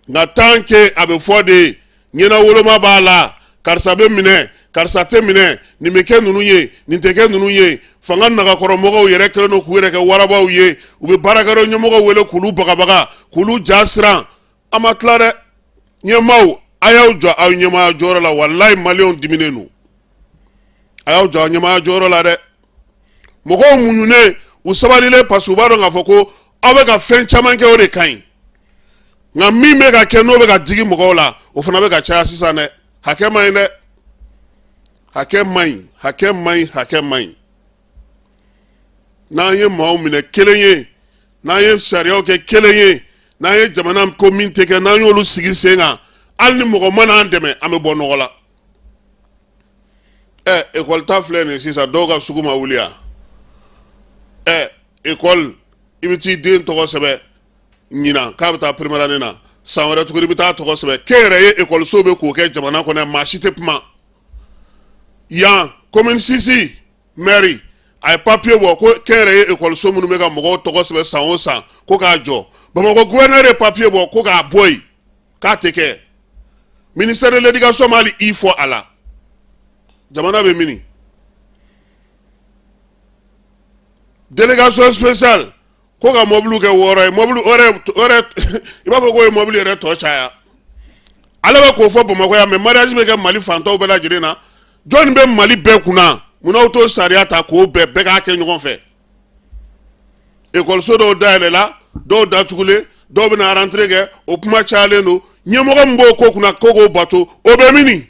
S11: nka tant que a bɛ fɔ de ɲɛna woloma b'a la karisa bɛ minɛ karisa tɛ minɛ nin bɛ kɛ ninnu ye nin tɛ kɛ ninnu ye fanga nagakɔrɔmɔgɔw yɛrɛ kɛlen don k'u yɛrɛ kɛ warabaw ye u bɛ baarakɛyɔrɔ ɲɛmɔgɔw wele k'olu bagabaga k'olu ja siran a ma tila dɛ ɲɛmaaw a y'aw jɔ aw ɲɛmaaya jɔyɔrɔ la walayi maliyɛnw diminen don a y'aw jɔ aw ɲɛmaaya jɔyɔrɔ la dɛ mɔgɔw muɲunen u sabalilen parce que u b'a dɔn k'a fɔ ko aw bɛ ka fɛn caman kɛ o de ka ɲi nka min bɛ ka kɛ n'o bɛ ka digi mɔgɔw la o fana bɛ ka caya sisan dɛ hakɛ man ɲi dɛ hakɛ man ɲi hakɛ man ɲi hakɛ man ɲi n'an ye maaw minɛ kelen ye n'an ye sariyaw kɛ kelen ye n'an ye jamana ko min tɛ kɛ n'an y'olu sigi sen kan hali ni mɔgɔ mana an dɛmɛ an bɛ bɔ nɔgɔ la ekɔli ta filɛ nin sisan dɔw ka sugu ma wuli yan ekɔli i bɛ t'i den tɔgɔ sɛbɛn ɲinan k'a bɛ taa primaire année na san wɛrɛ tuguni i bɛ taa tɔgɔ sɛbɛn kɛnyɛrɛye ekɔliso bɛ k'o kɛ jamana kɔnɔ maa si tɛ kuma yan commune 6 mairie a ye papier bɔ ko kɛnyɛrɛye ekɔliso minnu bɛ ka mɔgɔw tɔgɔ sɛbɛn san o san ko k'a jɔ bamakɔ gouverneur ye papier bɔ ko k'a bɔ yen k'a tɛ kɛ ministère de l'éducation ma hali i fɔ a la jamana bɛ mini délégation spéciale ko ka mobile kɛ 6 ye mobile i b'a fɔ ko ye mobile yɛrɛ tɔ caya ale bɛ k'o fɔ bamakɔ yan mais mariage bɛ kɛ mali fantanw bɛɛ lajɛlen na jɔnni bɛ mali bɛɛ kunna munna aw t'o sariya ta k'o bɛɛ k'a kɛ ɲɔgɔn fɛ ekɔliso dɔw dayɛlɛ la dɔw datugulen dɔw bɛna rentrée kɛ o kuma cayalen don ɲɛmɔgɔ min b'o ko kunna ko k'o bato o bɛ mini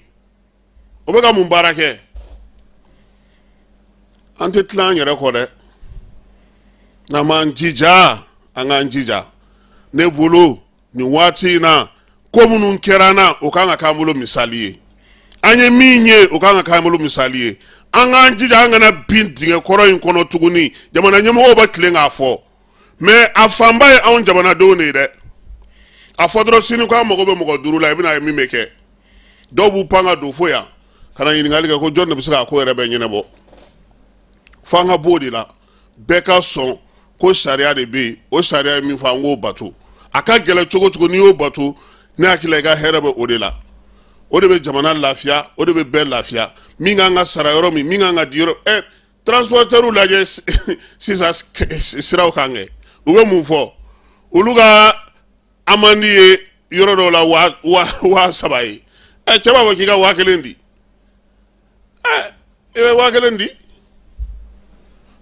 S11: o bɛ ka mun baara kɛ an tɛ tila an yɛrɛ kɔ dɛ n'an m'an jija an k'an jija ne bolo nin waati in na ko minnu kɛra an na o kan ka k'an bolo misali ye an ye min ye o kan ka k'an bolo misali ye an k'an jija an kana bin dingɛ kɔrɔ in kɔnɔ tuguni jamana ɲɛmɔgɔw bɛ tilen k'a fɔ mais a fanba ye anw jamanadenw de ye dɛ a fɔ dɔrɔn sini ko an mago bɛ mɔgɔ 5 la i bɛna ye min bɛ kɛ dɔw b'u pan ka don fo yan ka na ɲininkali kɛ ko jɔn de bɛ se k'a ko yɛrɛ bɛɛ ɲɛnabɔ fo an ka bɔ o de la bɛɛ ka sɔn ko sariya de bɛ yen o sariya ye min fɔ an k'o bato a ka gɛlɛn cogo cogo n'i y'o bato ne hakili la i ka hɛrɛ bɛ o de la o de bɛ jamana lafiya o de bɛ bɛɛ lafiya min kan ka sara yɔrɔ min kan ka di yɔrɔ transporteurs lajɛ sisan siraw kan kɛ u bɛ mun fɔ olu ka amande ye yɔrɔ dɔw la wa 3 ye cɛ b'a fɔ k'i ka 1000 di i bɛ 1000 di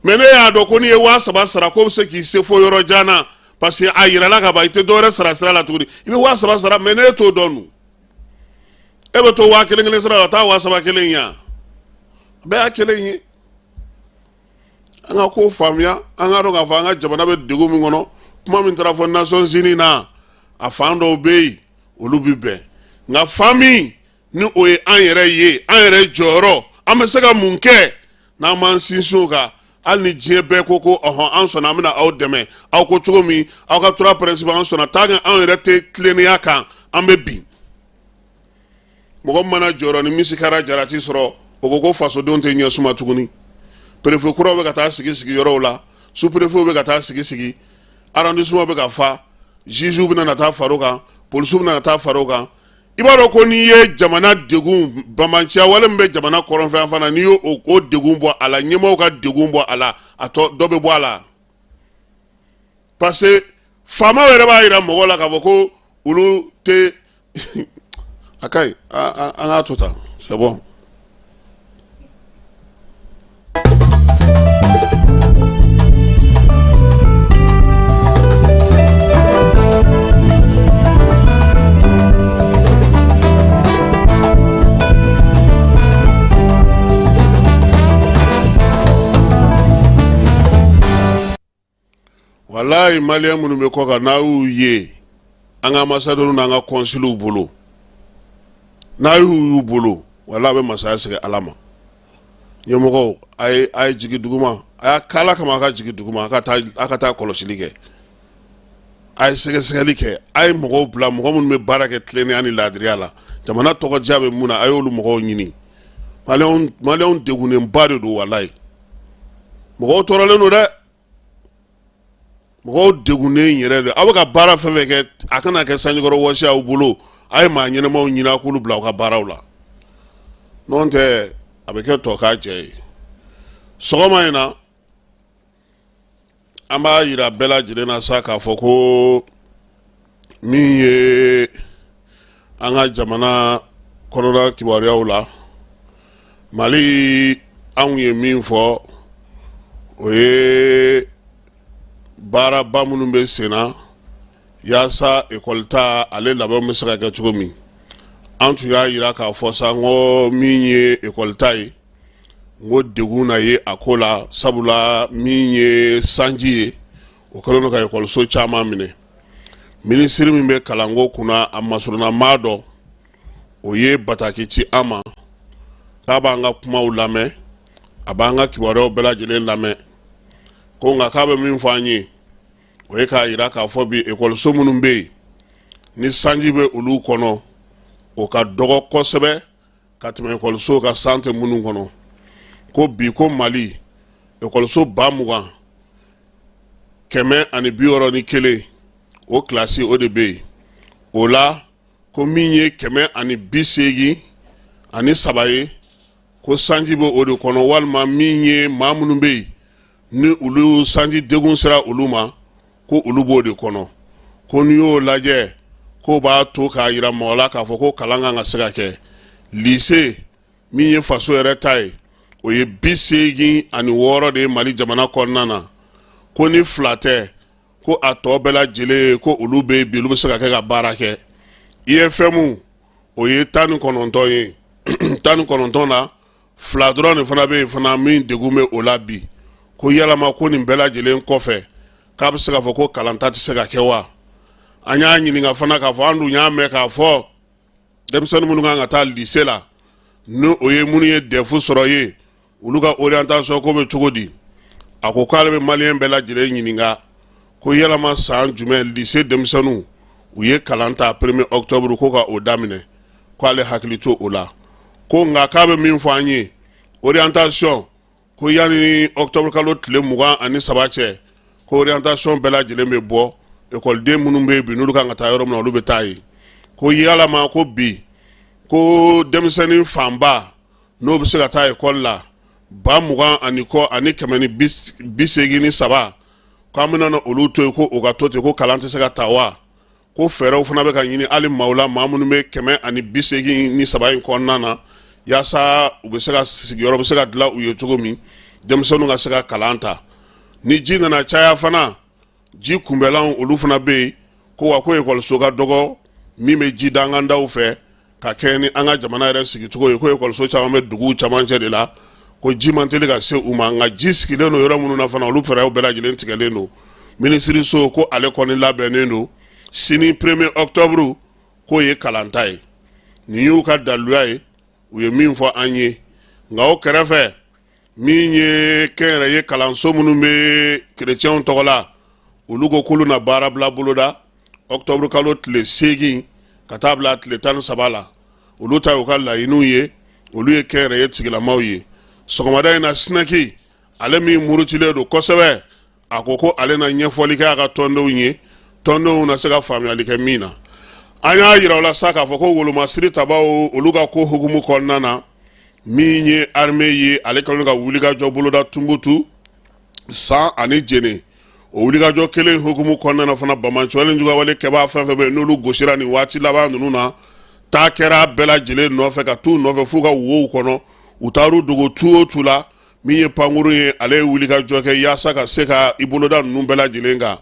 S11: mais ne y'a dɔn ko n'i ye 3000 sara ko bɛ se k'i se fo yɔrɔ jan na parce que a yirala ka ban i tɛ dɔwɛrɛ sara sira la tuguni i bɛ 3000 sara mais ne t'o dɔn dun e bɛ to 1000 sara la taa 3000 yan bɛɛ y'a kelen ye an ka ko faamuya an ka dɔn k'a fɔ an ka jamana bɛ degun min kɔnɔ kuma min taara fɔ Nations Unies na a fan dɔw bɛ yen olu bɛ bɛn nka fan min ni o ye an yɛrɛ ye an yɛrɛ jɔyɔrɔ an bɛ se ka mun kɛ n'an m'an sinsin o kan hali ni diɲɛ bɛɛ ko ko ɔhɔn an sɔnna an bɛna aw dɛmɛ aw ko cogo min aw ka 3 principes an sɔnna tant que an yɛrɛ tɛ tilennenya kan an bɛ bin mɔgɔ mana jɔyɔrɔ ni misikara jarati sɔrɔ o ko ko fasodenw tɛ ɲɛ suma tuguni préfet kuraw bɛ ka taa sigi yɔrɔw la sous préfet bɛ ka taa sigi arrondissement bɛ ka fa juge bɛ na taa far'o kan policiers bɛ na taa far'o kan i b'a dɔn ko n'i ye jamana degun bamanciya wale min bɛ jamana kɔrɔnfɛ fana n'i y'o degun bɔ a la ɲɛmɔgɔw ka degun bɔ a la a tɔ dɔ bɛ bɔ a la parce que faamaw yɛrɛ b'a jira mɔgɔw la k'a fɔ ko olu tɛ a ka ɲi an k'a to tan c'est bon. Wallahi malien minnu bɛ kɔ kan n'a y'u ye an ka ambassadeurs n'an ka consuls bolo n'a y'u bolo wallahi a bɛ masaya segin Ala ma ɲɛmɔgɔw a ye jigin duguma a y'a kala kama a ka jigin duguma a ka taa kɔlɔsili kɛ a ye sɛgɛsɛgɛli kɛ a ye mɔgɔw bila mɔgɔ minnu bɛ baara kɛ tilennenya ni laadiriya la jamana tɔgɔ diya bɛ mun na a y'olu mɔgɔw ɲini maliyɛnw degunenba de don walayi mɔgɔw tɔɔrɔlen don dɛ mɔgɔw degunnen yɛrɛ de aw bɛ ka baara fɛn fɛn kɛ a kana kɛ sanjikɔrɔ wɔsi aw bolo a ye maa ɲɛnɛmaw ɲini a k'olu bila aw ka baaraw la n'o tɛ a bɛ kɛ tɔ k'a jɛ ye sɔgɔma in na an b'a yira bɛɛ lajɛlen na sa k'a fɔ ko min ye an ka jamana kɔnɔna kibaruyaw la Mali anw ye min fɔ o ye baaraba minnu bɛ sen na yaasa ekɔli ta ale labɛn bɛ se ka kɛ cogo min an tun y'a yira k'a fɔ sa n ko min ye ekɔli ta ye n ko degun na ye a ko la sabula min ye sanji ye o kɛlen don ka ekɔliso caman minɛ minisiri min bɛ kalanko kunna a masuruna maa dɔ o ye bataki ci an ma k'a b'an ka kumaw lamɛn a b'an ka kibaruyaw bɛɛ lajɛlen lamɛn ko nka k'a bɛ min fɔ an ye o ye k'a yira k'a fɔ bi ekɔliso minnu bɛ yen ni sanji bɛ olu kɔnɔ o ka dɔgɔ kosɛbɛ ka tɛmɛ ekɔliso ka santé minnu kɔnɔ ko bi ko Mali ekɔliso 20 161 o kilasi o de bɛ yen o la ko min ye 183 ye ko sanji bɛ o de kɔnɔ walima min ye maa minnu bɛ yen ni olu sanji degun sera olu ma ko olu b'o de kɔnɔ ko n'i y'o lajɛ ko b'a to k'a yira mɔgɔ la k'a fɔ ko kalan kan ka se ka kɛ lycée min ye faso yɛrɛ ta ye o ye 86 de ye Mali jamana kɔnɔna na ko ni 2 tɛ ko a tɔ bɛɛ lajɛlen ko olu bɛ bi olu bɛ se ka kɛ ka baara kɛ IFM o ye 19 ye 19 na 2 dɔrɔn de fana bɛ yen fana min degun bɛ o la bi ko yalama ko nin bɛɛ lajɛlen kɔfɛ k'a bɛ se k'a fɔ ko kalanta tɛ se ka kɛ wa an y'a ɲininka fana k'a fɔ an dun y'a mɛn k'a fɔ denmisɛnnin minnu kan ka taa lycée la ni o ye minnu ye DEF sɔrɔ ye olu ka orientation ko bɛ cogo di a ko k'ale bɛ maliyɛn bɛɛ lajɛlen ɲininka ko yalama san jumɛn lycée denmisɛnninw u ye kalan ta 1er octobre ko ka o daminɛ ko ale hakili to o la ko nka k'a bɛ min fɔ an ye orientation ko yanni octobre kalo tile 23 cɛ ko orientation bɛɛ lajɛlen bɛ bɔ ekɔliden minnu bɛ yen bi n'olu kan ka taa yɔrɔ min na olu bɛ taa yen ko yalama ko bi ko denmisɛnnin fanba n'o bɛ se ka taa ekɔli la 20 ani 183 k'an bɛna na olu to yen ko o ka to ten ko kalan tɛ se ka taa wa ko fɛɛrɛw fana bɛ ka ɲini hali maaw la maa minnu bɛ 183 in kɔnɔna na yaasa u bɛ se ka sigiyɔrɔ bɛ se ka dilan u ye cogo min denmisɛnninw ka se ka kalan ta ni ji nana caya fana ji kunbɛlanw olu fana bɛ yen ko wa ko ekɔliso ka dɔgɔ min bɛ ji da an ka daw fɛ ka kɛ ni an ka jamana yɛrɛ sigicogo ye ko ekɔliso caman bɛ duguw camancɛ de la ko ji man teli ka se u ma nka ji sigilen don yɔrɔ minnu na fana olu fɛɛrɛw bɛɛ lajɛlen tigɛlen don minisiriso ko ale kɔni labɛnnen don sini 1er octobre k'o ye kalanta ye nin y'u ka daluya ye u ye min fɔ an ye nka o kɛrɛfɛ min ye kɛnyɛrɛye kalanso minnu bɛ kerecɛnw tɔgɔ la olu ko k'olu na baara bila boloda octobre kalo tile 8 ka taa bila tile 13 la olu ta y'u ka laɲiniw ye olu ye kɛnyɛrɛye tigilamaw ye sɔgɔmada in na Sinaki ale min murutilen don kosɛbɛ a ko ale na ɲɛfɔli kɛ a ka tɔndenw ye tɔndenw na se ka faamuyali kɛ min na an y'a yira o la sa k'a fɔ ko wolomasiri tabaw olu ka ko hukumu kɔnɔna na min ye armée ye ale kɛlen ka wulikajɔ boloda Tunbutu San ani Jene o wulikajɔ kelen hukumu kɔnɔna na fana Bamaɲɔgɔlen jugawale kɛbaa fɛn fɛn bɛ yen n'olu gosira nin waati laban ninnu na taa kɛra bɛɛ lajɛlen nɔfɛ ka t'u nɔfɛ f'u ka wow kɔnɔ u taar'u dogo tu o tu la min ye pankuru ye ale ye wulikajɔ kɛ yaasa ka se ka i boloda ninnu bɛɛ lajɛlen kan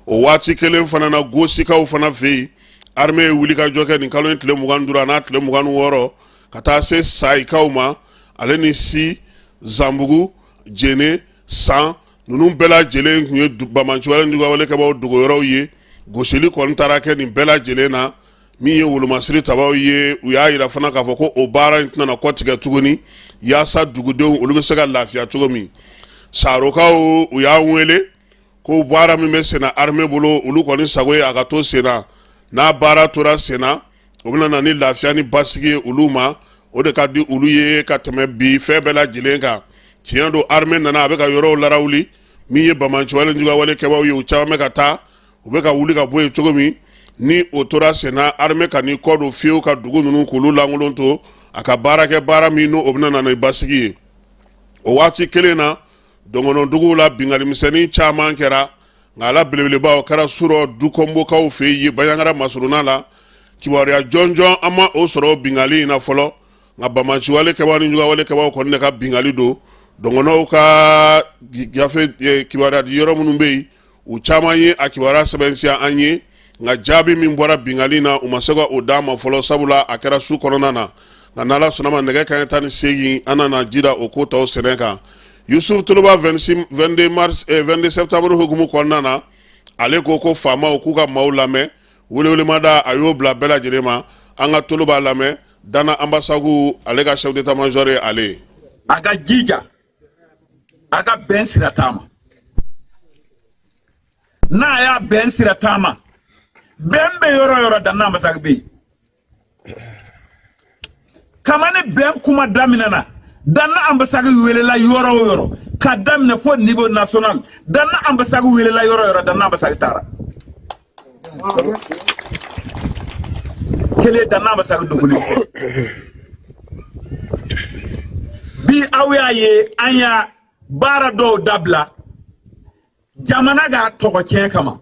S11: o waati kelen fana na gosikaw fana fɛ yen armée ye wulikajɔ kɛ nin kalo in tile 25 n'a tile 26 ka taa se Sayikaw ma ale ni Si Zambugu Jene San ninnu bɛɛ lajɛlen tun ye Bamaɲɔgɔlen jugawale kɛbaaw dogo yɔrɔw ye gosili kɔni taara kɛ nin bɛɛ lajɛlen na min ye wolomasiri tabaw ye u y'a yira fana k'a fɔ ko o baara in tɛna kɔtigɛ tuguni yaasa dugudenw olu bɛ se ka lafiya cogo min Sarokaw u y'an wele ko baara min bɛ senna armée bolo olu kɔni sago ye a ka to senna n'a baara tora senna o bɛna na ni lafiya ni basigi ye olu ma o de ka di olu ye ka tɛmɛ bi fɛn bɛɛ lajɛlen kan tiɲɛ don armée nana a bɛ ka yɔrɔw larawuli min ye bamanci wale juguya wale kɛbaaw ye u caman bɛ ka taa u bɛ ka wuli ka bɔ yen cogo min ni o tora senna armée ka ni kɔ don fiyewu ka dugu ninnu k'olu lankolon to a ka baara kɛ baara min n'o bɛna na ni basigi ye o waati kelen na dɔngɔnɔduguw la binganimisɛnnin caman kɛra nka ala belebeleba o kɛra surɔ dukɔnbokaw fɛ yen baɲangara masuruna la kibaruya jɔnjɔn an ma o sɔrɔ o bingali in na fɔlɔ nka bamanci wale kɛbaaw ni juguya wale kɛbaaw kɔni de ka bingali don dɔngɔnɔw ka gafe kibaruya di yɔrɔ minnu bɛ yen u caman ye a kibaruya sɛbɛntiya an ye nka jaabi min bɔra bingali na u ma se ka o d'a ma fɔlɔ sabula a kɛra su kɔnɔna na nka n'ala sɔnna ma nɛgɛ kanɲɛ 18 an nana jira o ko tɔw sɛnɛ kan Yusuf Toloba 22 septembre hukumu kɔnɔna na ale ko ko faamaw k'u ka maaw lamɛn welewelemada a y'o bila bɛɛ lajɛlen ma an ka Toloba lamɛn Dana Ambasagu ale ka chef d'état-major ye ale ye
S12: a ka jija a ka bɛn sira taama n'a y'a bɛn sira taama bɛn bɛ yɔrɔ o yɔrɔ Dana Ambasagu bɛ yen kama ni bɛn kuma daminɛna Dana Ambasagu welela yɔrɔ o yɔrɔ ka daminɛ fo niveau national Dana Ambasagu welela yɔrɔ o yɔrɔ Dana Ambasagu taara kele Dana Ambasagu dogoli bi aw y'a ye an y'a baara dɔw dabila jamana ka tɔgɔ tiɲɛ kama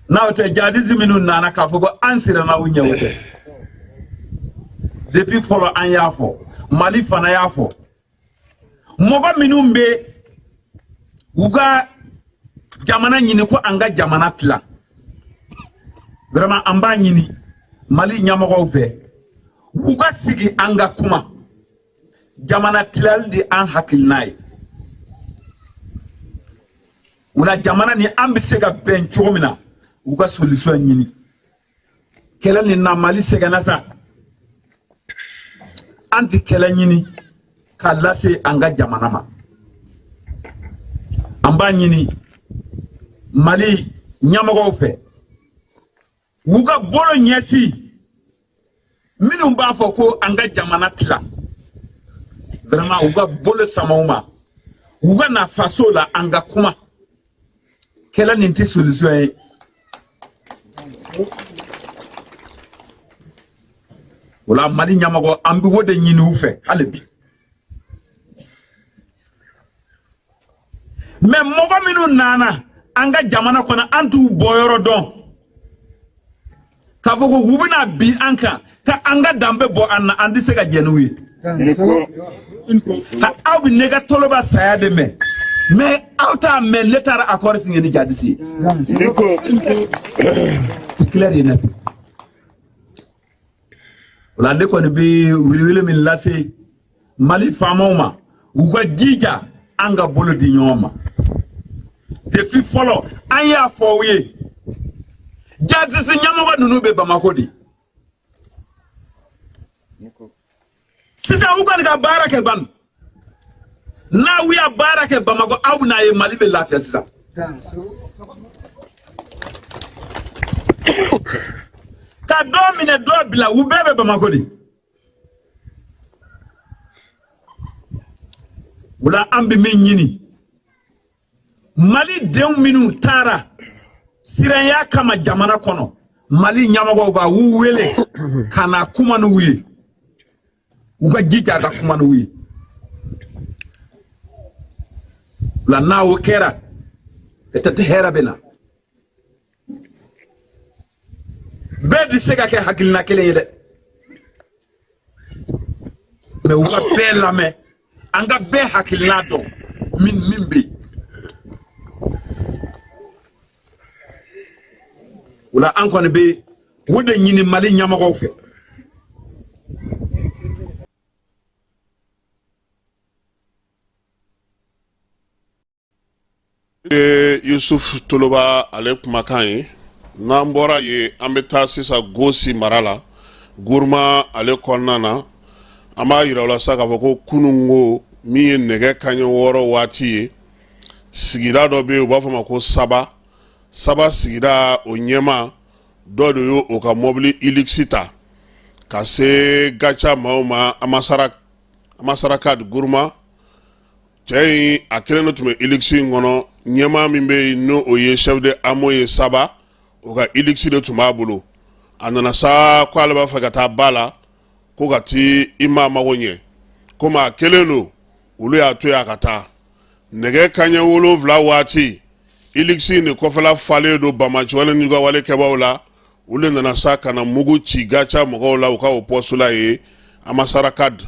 S12: n'aw tɛ jadisi minnu nana k'a fɔ ko an siranna u ɲɛ o tɛ depuis fɔlɔ an y'a fɔ Mali fana y'a fɔ mɔgɔ minnu bɛ u ka jamana ɲini ko an ka jamana tila vraiment an b'a ɲini Mali ɲɛmɔgɔw fɛ u ka sigi an ka kuma jamana tilali de an hakilina ye o la jamana ni an bɛ se ka bɛn cogo min na u ka solution ɲini kɛlɛ nin na Mali sɛgɛnna sa an tɛ kɛlɛ ɲini k'a lase an ka jamana ma an b'a ɲini Mali ɲɛmɔgɔw fɛ u ka bolo ɲɛsin minnu b'a fɔ ko an ka jamana tila vraiment u ka bolo sama u ma u ka na faso la an ka kuma kɛlɛ nin tɛ solution ye wala Mali ɲɛmɔgɔ an bɛ o de ɲini u fɛ hali bi mais mɔgɔ minnu nana an ka jamana kɔnɔ an t'u bɔyɔrɔ dɔn k'a fɔ ko u bɛna bin an kan ka an ka danbe bɔ an na an tɛ se ka jɛn n'u ye aw bɛ ne ka Toloba saya de mɛn mais aw t'a mɛn ne taara accord signé ni jadisi ye c'est clair et net wala ne kɔni bɛ wele min lase Mali faamaw ma u ka jija an ka bolo di ɲɔgɔn ma depuis fɔlɔ an y'a fɔ u ye jadisi ɲɛmɔgɔ ninnu bɛ Bamako de sisan u kɔni ka baara kɛ ban n'aw y'a baara kɛ Bamako aw bɛna ye Mali bɛ lafiya sisan ka dɔ minɛ dɔ bila u bɛɛ bɛ Bamako de wala an bɛ min ɲini Mali denw minnu taara siranya kama jamana kɔnɔ Mali ɲɛmɔgɔw b'a u wele ka na kuma n'u ye u ka jija ka kuma n'u ye la n'aw kɛra peut-être hɛrɛ bɛ na bɛɛ tɛ se ka kɛ hakilina kelen ye dɛ mais u ka bɛɛ lamɛn an ka bɛɛ hakilina dɔn min bɛ yen wala an kɔni bɛ o de ɲini Mali ɲɛmɔgɔw fɛ
S11: Yusuf Toloba ale kumakan ye n'an bɔra ye an bɛ taa sisan Gosi mara la Gourma ale kɔnɔna na an b'a yira o la sa k'a fɔ ko kunungo min ye nɛgɛ kanɲɛ 6 waati ye sigida dɔ bɛ yen u b'a fɔ ma ko Saba sigida o ɲɛma dɔ de yo o ka mobili iliksi ta ka se gacha maaw ma amasaraka guruma cɛ in a kelen tun bɛ iliksi in kɔnɔ ɲɛmaa min bɛ yen n'o o ye chef de amo ye Saba o ka iliksi de tun b'a bolo a nana sa ko ale b'a fɛ ka taa ba la ko ka ti i ma mago ɲɛ komi a kelen don olu y'a to yen a ka taa nɛgɛ kanɲɛ 7 waati iliksi ni kɔfɛla falen don bamaciwale ni wale kɛbaaw la olu nana sa ka na mugu ci gacha mɔgɔw la u ka o pɔsu la ye Amasarakad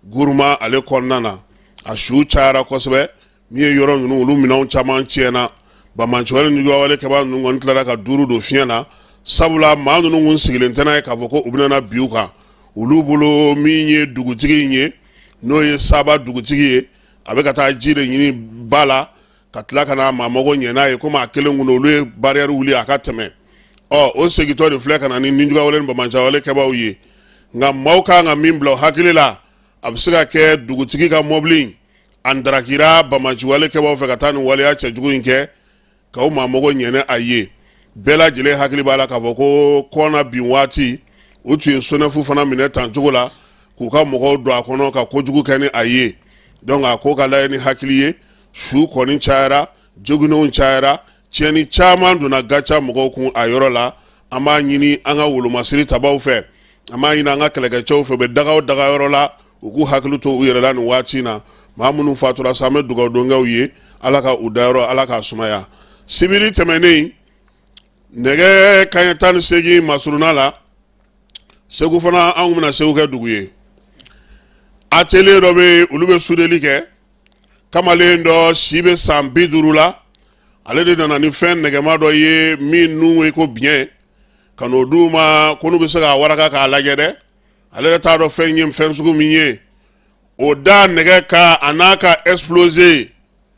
S11: Guruma ale kɔnɔna na a su cayara kosɛbɛ min ye yɔrɔ ninnu olu minɛnw caman tiɲɛna bamaciwale ni wale kɛbaaw ninnu kɔni tilara ka duuru don fiɲɛ na sabula maa ninnu kun sigilen tɛ n'a ye k'a fɔ ko u bɛna bi u kan olu bolo min ye dugutigi in ye n'o ye Saba dugutigi ye a bɛ ka taa ji de ɲini ba la ka tila ka na maa mago ɲɛ n'a ye komi a kelen kun olu ye barrière wuli a ka tɛmɛ o segitɔ de filɛ ka na ni ninjugawale ni bamaciwale kɛbaaw ye nka maaw kan ka min bila o hakili la a bɛ se ka kɛ dugutigi ka mobili a darakira bamaciwale kɛbaaw fɛ ka taa nin waleya cɛjugu in kɛ ka o maa mago ɲɛnɛ a ye bɛɛ lajɛlen hakili b'a la k'a fɔ ko kɔna bin waati o tun ye Sonɛfu fana minɛ tancogo la k'u ka mɔgɔw don a kɔnɔ ka kojugu kɛ ni a ye donc a ko ka lajɛ ni hakili ye su kɔni cayara joginenw cayara tiɲɛni caman donna gacha mɔgɔw kun a yɔrɔ la an b'a ɲini an ka wolomasiri tabaw fɛ an b'a ɲini an ka kɛlɛkɛcɛw fɛ u bɛ daga o daga yɔrɔ la u k'u hakili to u yɛrɛ la nin waati in na maa minnu fatura sa an bɛ dugawu donkɛw ye ala ka u dayɔrɔ ala k'a sumaya sibiri tɛmɛnen nɛgɛ kanɲɛ 18 masuruna la Segu fana anw bɛna Segu kɛ dugu ye atelier dɔ bɛ olu bɛ soudeli kɛ kamalen dɔ si bɛ san 50 la ale de nana ni fɛn nɛgɛma dɔ ye min nu ye ko biɲɛ ka n'o d'u ma ko n'u bɛ se k'a waraka k'a lajɛ dɛ ale yɛrɛ t'a dɔn fɛn ye fɛn sugu min ye o da nɛgɛ ka a n'a ka exploser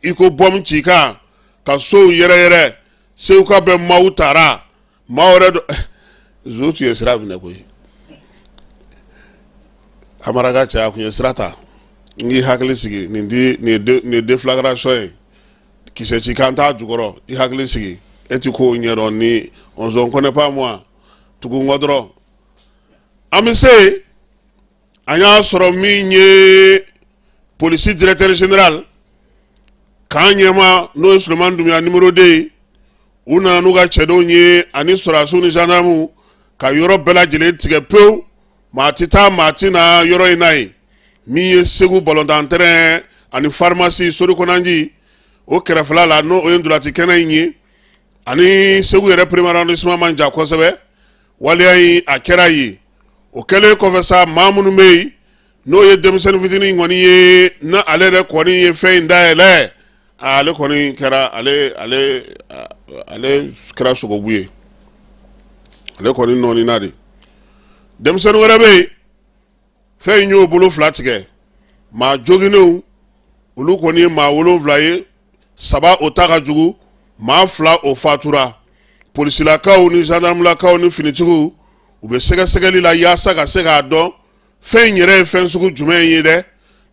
S11: i ko bombe ci kan ka sow yɛrɛ Segu ka bɛ maaw taara maa wɛrɛ dɔ zo tun ye sira minɛ koyi Amaraka cɛ a kun ye sira ta n k'i hakili sigi nin deflagration ye kisɛ ci kan t'a jukɔrɔ i hakili sigi e ti ko ɲɛdɔn ni on zone connaît pas moi tugu n kɔ dɔrɔn an bɛ se an y'a sɔrɔ min ye polisi directeur général k'an ɲɛma n'o ye Sulemani Dunbiya numéro 2 u nana n'u ka cɛdenw ye ani sɔrɔdasiw ni gendarmes ka yɔrɔ bɛɛ lajɛlen tigɛ pewu maa ti taa maa ti na yɔrɔ in na ye min ye Segu ballontan terrain ani pharmacie Sorikonanji o kɛrɛfɛla la n'o ye ndolati kɛnɛ in ye ani Segu yɛrɛ premier arrondissement man jan kosɛbɛ waleya in a kɛra ye o kɛlen kɔfɛ sa maa minnu bɛ yen n'o ye denmisɛnnin fitinin kɔni ye na ale yɛrɛ kɔni ye fɛn in dayɛlɛ ale kɔni kɛra ale kɛra sogobu ye ale kɔni nɔɔnina de denmisɛnnin wɛrɛ bɛ yen fɛn in y'o bolo 2 tigɛ maa joginenw olu kɔni ye maa 7 ye 3 o ta ka jugu maa 2 o fatura polisilakaw ni gendarmelakaw ni finitigiw u bɛ sɛgɛsɛgɛli la yaasa ka se k'a dɔn fɛn in yɛrɛ ye fɛn sugu jumɛn ye dɛ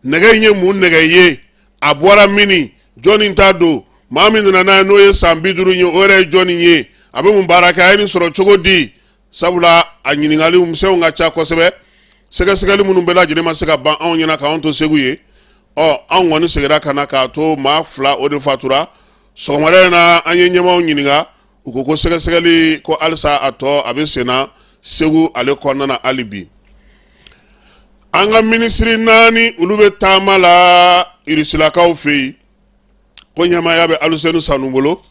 S11: nɛgɛ in ye mun nɛgɛ ye a bɔra mini jɔnni t'a don maa min nana n'a ye n'o ye san 50 ye o yɛrɛ ye jɔnni ye a bɛ mun baara kɛ a ye nin sɔrɔ cogo di sabula a ɲininkaliw misɛnw ka ca kosɛbɛ sɛgɛsɛgɛli minnu bɛɛ lajɛlen ma se ka ban anw ɲɛna k'anw to Segu ye anw kɔni seginna ka na k'a to maa 2 o de fatura sɔgɔmada in na an ye ɲɛmaaw ɲininka u ko sɛgɛsɛgɛli ko halisa a tɔ a bɛ sen na Segu ale kɔnɔna na hali bi an ka minisiri 4 olu bɛ taama la irisilakaw fɛ yen ko ɲɛmaaya bɛ Aluseni Sanu bolo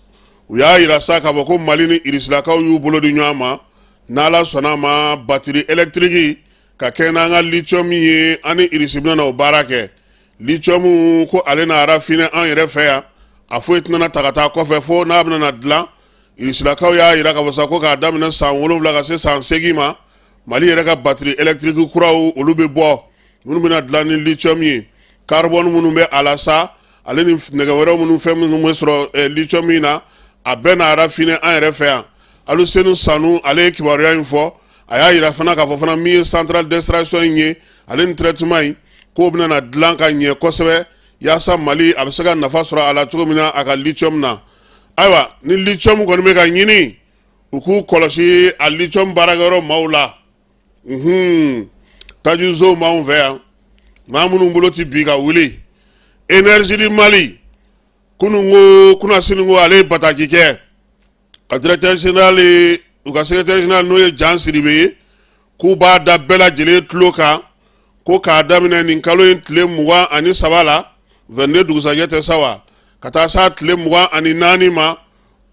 S11: u y'a yira sa k'a fɔ ko Mali ni irisilakaw y'u bolo di ɲɔgɔn ma n'Ala sɔnna a ma batiri électrique ka kɛ n'an ka lithium ye an ni irisi bɛna o baara kɛ lithium ko ale na raffiner an yɛrɛ fɛ yan a foyi tɛna ta ka taa kɔfɛ fo n'a bɛna na dilan irisilakaw y'a yira k'a fɔ sa ko k'a daminɛ san 7 ka se san 8 ma Mali yɛrɛ ka batiri électrique kuraw olu bɛ bɔ minnu bɛna dilan ni lithium ye carbone minnu bɛ a la sa ale ni nɛgɛ wɛrɛw minnu fɛn minnu bɛ sɔrɔ lithium in na a bɛɛ na raffiner an yɛrɛ fɛ yan Aluseni Sanu ale ye kibaruya in fɔ a y'a yira fana k'a fɔ fana min ye centrale d'extraction in ye ale ni traitement in k'o bɛna na dilan ka ɲɛ kosɛbɛ yaasa Mali a bɛ se ka nafa sɔrɔ a la cogo min na a ka lithium na ayiwa ni lithium kɔni bɛ ka ɲini u k'u kɔlɔsi a lithium baarakɛyɔrɔ maaw la tajuzo m'anw fɛ yan maa minnu bolo ti bi ka wuli énergie di Mali kuna sini ko ale bataki kɛ a directeur général u ka secrétaire général n'o ye Jan Siribe ye k'u b'a da bɛɛ lajɛlen tulo kan ko k'a daminɛ nin kalo in tile 23 la 22 dugusajɛ tɛ sa wa ka taa s'a tile 24 ma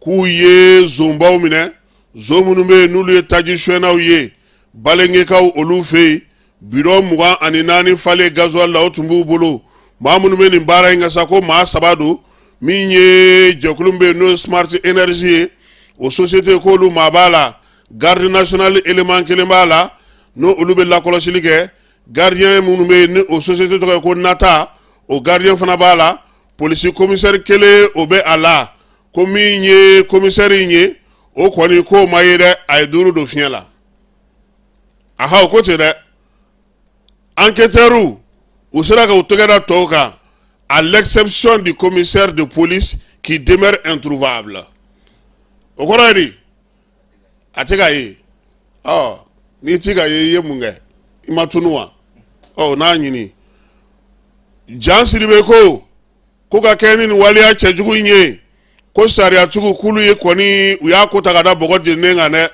S11: k'u ye zonbaw minɛ zo minnu bɛ yen n'olu ye taji suɲɛnaw ye balengekaw olu fɛ yen bidon 24 falen gasoil la o tun b'u bolo maa minnu bɛ nin baara in kɛ sa ko maa 3 don min ye jɛkulu min bɛ yen n'o smart energy ye o société k'olu maa b'a la garde nationale élément kelen b'a la n'o olu bɛ lakɔlɔsili kɛ gardien minnu bɛ yen ni o société tɔgɔ ye ko nata o gardien fana b'a la polisi commissaire kelen o bɛ a la ko min ye commissaire in ye o kɔni k'o ma ye dɛ a ye 5 don fiɲɛ la aha o ko ten dɛ enquêteurs u sera ka u tɛgɛ da tɔw kan à l'exception du commissaire de police qui demeure introuvable o kɔrɔ ye di a tɛ ka ye n'i ti ka ye i ye mun kɛ i ma tunu wa n'a ɲini Jan Siribe ko ka kɛ ni nin waleya cɛjugu in ye ko sariyatigiw k'ulu ye kɔni u y'a ko ta ka da bɔgɔ jeninen kan dɛ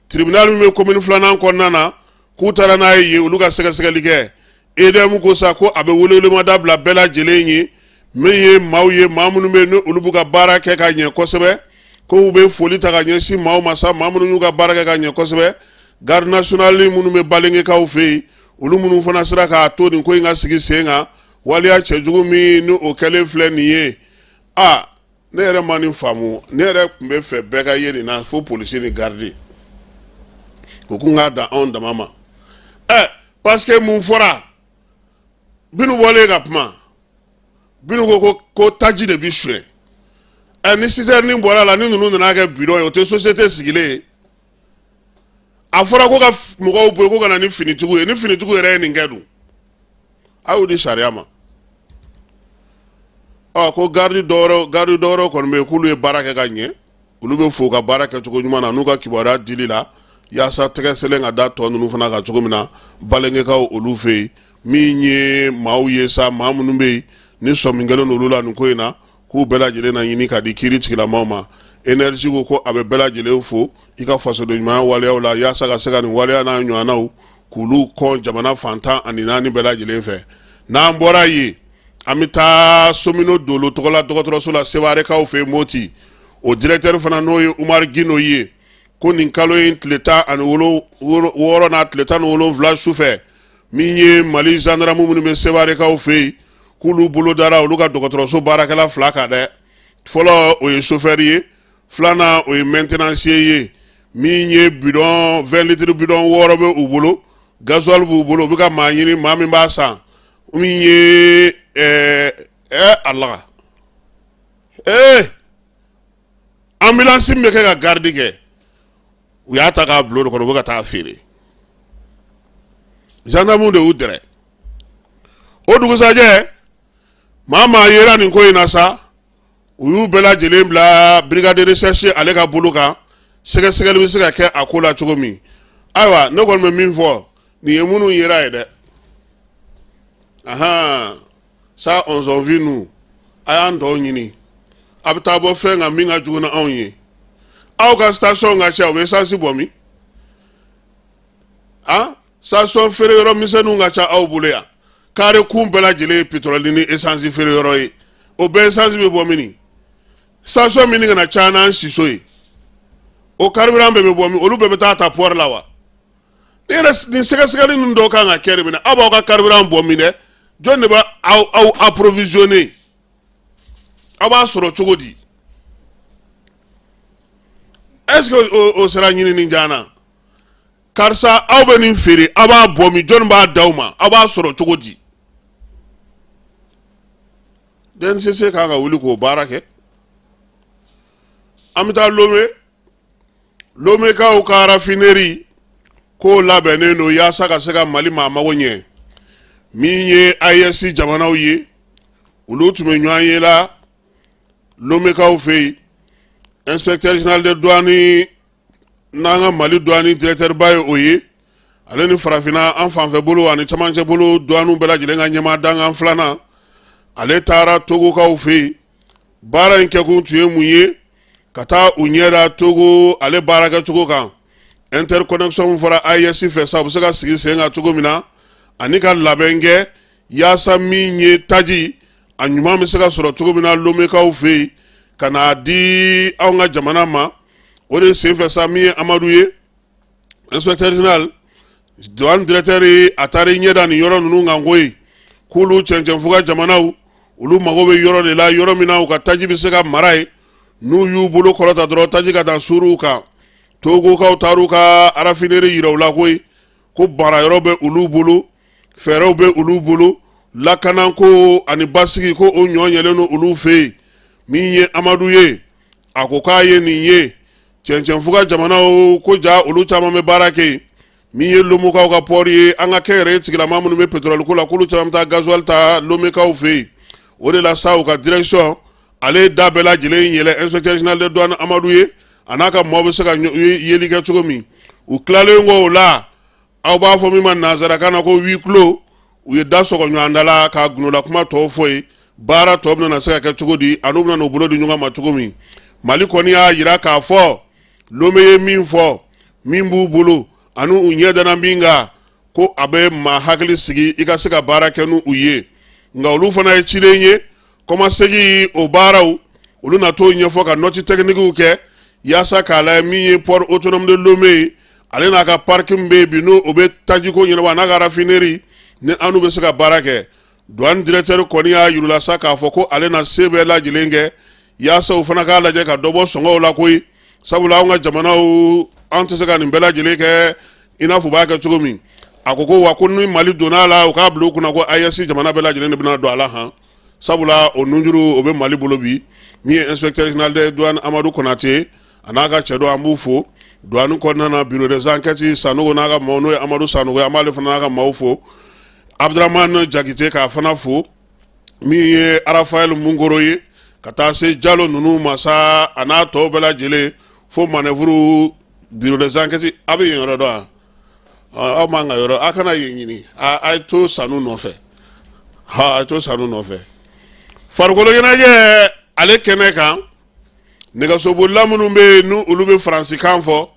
S11: tribunal min bɛ commune 2nan kɔnɔna na k'u taara n'a ye yen olu ka sɛgɛsɛgɛli kɛ EDM ko sa ko a bɛ welewelemada bila bɛɛ lajɛlen ye min ye maaw ye maa minnu bɛ yen ni olu b'u ka baara kɛ ka ɲɛ kosɛbɛ ko u bɛ foli ta ka ɲɛsin maaw ma sa maa minnu y'u ka baara kɛ ka ɲɛ kosɛbɛ garde nationale minnu bɛ balengekaw fɛ yen olu minnu fana sera k'a to nin ko in ka sigi sen kan waliya cɛjugu min ni o kɛlen filɛ nin ye ne yɛrɛ ma nin faamu ne yɛrɛ tun bɛ fɛ bɛɛ ka ye nin na fo polisi ni garde ko kun k'a da anw dama ma parce que mun fɔra Binu bɔlen ka kuma Binu ko taji de bi suɲɛ ni citerne bɔra la ni ninnu nana kɛ bureau ye o tɛ société sigilen ye a fɔra ko ka mɔgɔw bɔ ko ka na ni finitigiw ye ni finitigiw yɛrɛ ye nin kɛ dun a y'o di sariya ma ko garde dɔwɛrɛ kɔni bɛ yen k'olu ye baara kɛ ka ɲɛ olu bɛ fo ka baara kɛcogo ɲuman na n'u ka kibaruya dili la yaasa tɛgɛ sɛlɛn ka da tɔ ninnu fana kan cogo min na balengekaw olu fɛ yen min ye maaw ye sa maa minnu bɛ yen ni sɔmin kɛlen olu la nin ko in na k'u bɛɛ lajɛlen na ɲini ka di kiiri tigilamaw ma énergie ko a bɛ bɛɛ lajɛlen fo i ka fasoden ɲumanya waleyaw la yaasa ka se ka nin waleya n'a ɲɔgɔnnaw k'olu kɔn jamana fantan ani 4 bɛɛ lajɛlen fɛ n'an bɔra yen an bɛ taa Somino Dolo tɔgɔla dɔgɔtɔrɔso la Sewarekaw fɛ yen Moti o directeur fana n'o ye Umar Gino ye ko nin kalo in tile 16 n'a tile 17 sufɛ min ye Mali gendarme minnu bɛ Sewarekaw fɛ yen k'olu bolo dara olu ka dɔgɔtɔrɔso baarakɛla 2 kan dɛ fɔlɔ o ye chauffeur ye filanan o ye maintenancier ye min ye bidon 20 litres bidon 6 bɛ u bolo gasoil b'u bolo u bɛ ka maa ɲini maa min b'a san min ye Allah ambulance min bɛ kɛ ka garde kɛ u y'a ta k'a bilo de kɔnɔ u bɛ ka taa feere gendarme de y'u dɛrɛ o dugusajɛ maa yera nin ko in na sa u y'u bɛɛ lajɛlen bila brigade de recherche ale ka bolo kan sɛgɛsɛgɛli bɛ se ka kɛ a ko la cogo min ayiwa ne kɔni bɛ min fɔ nin ye minnu yera ye dɛ ça on s'en vu nous a y'an tɔw ɲini a bɛ taa bɔ fɛn kan min ka jugu na anw ye aw ka station ka ca u bɛ essence bɔ min station feere yɔrɔ misɛnninw ka ca aw bolo yan carré kun bɛɛ lajɛlen ye pétrole ni essence feere yɔrɔ ye o bɛɛ essence bɛ bɔ min station min kana ca n'an siso ye o carburant bɛɛ bɛ bɔ min olu bɛɛ bɛ taa port la wa nin sɛgɛsɛgɛli ninnu dɔw kan ka kɛ de minɛ aw b'aw ka carburant bɔ min dɛ jɔn de b'a aw approvisionner aw b'a sɔrɔ cogo di est-ce que o sera ɲinini jana karisa aw bɛ nin feere aw b'a bɔ min jɔn b'a d'aw ma aw b'a sɔrɔ cogo di DNCC kan ka wuli k'o baara kɛ an bɛ taa Lomekaw ka raffinerie k'o labɛnnen don yaasa ka se ka Mali maa mago ɲɛ min ye AES jamanaw ye olu tun bɛ ɲɔgɔn ye la Lomekaw fɛ yen inspecteur général de douane n'anga Mali douane directeur ba ye oye ale ni farafina an fanfɛ bolo ani camancɛ bolo douane bɛɛ lajɛlen ka ɲɛma dangan filanan ale taara Togokaw fɛ baara in kɛkun tun ye mun ye ka taa u ɲɛda Togo ale baara kɛcogo kan interconnexion fɔra AES fɛ sa u bɛ se ka sigi sen kan cogo min na ani ka labɛn kɛ yaasa min ye taji a ɲuman bɛ se ka sɔrɔ cogo min na Lomekaw fɛ ka n'a di anw ka jamana ma o de sen fɛ sa min ye Amadu ye inspecteur général douane directeur ye a taara i ɲɛda nin yɔrɔ ninnu kan koyi k'olu cɛncɛn fo ka jamanaw olu mago bɛ yɔrɔ de la yɔrɔ min na u ka taji bɛ se ka mara yen n'u y'u bolo kɔrɔta dɔrɔn taji ka dan suruw kan Togokaw taar'u ka raffinerie yira u la koyi ko baara yɔrɔ bɛ olu bolo fɛɛrɛw bɛ olu bolo lakanako ani basigi ko o ɲɔ ɲɛlen no olu fɛ yen min ye Amadu ye a ko k'a ye nin ye cɛncɛn fo ka jamanaw ko ja olu caman bɛ baara kɛ min ye Lomokaw ka port ye an ka kɛnyɛrɛye tigilama minnu bɛ pétrole ko la k'olu caman bɛ taa gasoil ta Lomekaw fɛ yen o de la sa u ka direction ale da bɛɛ lajɛlen yɛlɛ inspecteur général de douane Amadu ye a n'a ka maaw bɛ se ka yeli kɛ cogo min u tilalen kɔ o la aw b'a fɔ min ma nanzarakan na ko huis clos u ye da sɔgɔ ɲɔgɔn da la ka gunola kuma tɔw fɔ ye baara tɔ bɛna se ka kɛ cogo di a n'u bɛna n'u bolo di ɲɔgɔn ma cogo min Mali kɔni y'a jira k'a fɔ Lome ye min fɔ min b'u bolo ani u ɲɛdana min kan ko a bɛ maa hakili sigi i ka se ka baara kɛ n'u ye nka olu fana ye cilen ye kɔmasegi o baaraw olu na t'o ɲɛfɔ ka nɔti technique kɛ yaasa k'a layɛ min ye port autonome de Lome ye ale n'a ka parking bɛ yen bi n'o bɛ tajiko ɲɛnabɔ a n'a ka raffinerie ni anu bɛ se ka baara kɛ douane directeur kɔni y'a yirula sa k'a fɔ ko ale na se bɛɛ lajɛlen kɛ yaasa u fana k'a lajɛ ka dɔ bɔ sɔngɔw la koyi sabula anw ka jamanaw an tɛ se ka nin bɛɛ lajɛlen kɛ i n'a fɔ u b'a kɛ cogo min a ko wa ko ni Mali donna la u k'a bila u kunna ko AES jamana bɛɛ lajɛlen de bɛna don a la han sabula o nunjuru o bɛ Mali bolo bi min ye inspecteur général de douane Amadu Konate a n'a ka cɛ dɔ an b'u fo douane kɔnɔna na bureau des enquêtes Sanogo n'a ka maaw n'o ye Amadu Sanogo an b'ale fana n'a ka maaw fo Abdramane Jakite k'a fana fo min ye Arafael Mungoro ye ka taa se Jalo ninnu ma sa a n'a tɔw bɛɛ lajɛlen fo manœuvre bureau des enquêtes a bɛ yen yɔrɔ dɔn wa aw man ka yɔrɔ a kana yen ɲini a ye to Sanu nɔfɛ a ye to Sanu nɔfɛ farikolo ɲɛnajɛ ale kɛnɛ kan nɛgɛsobolila minnu bɛ yen ni olu bɛ faransikan fɔ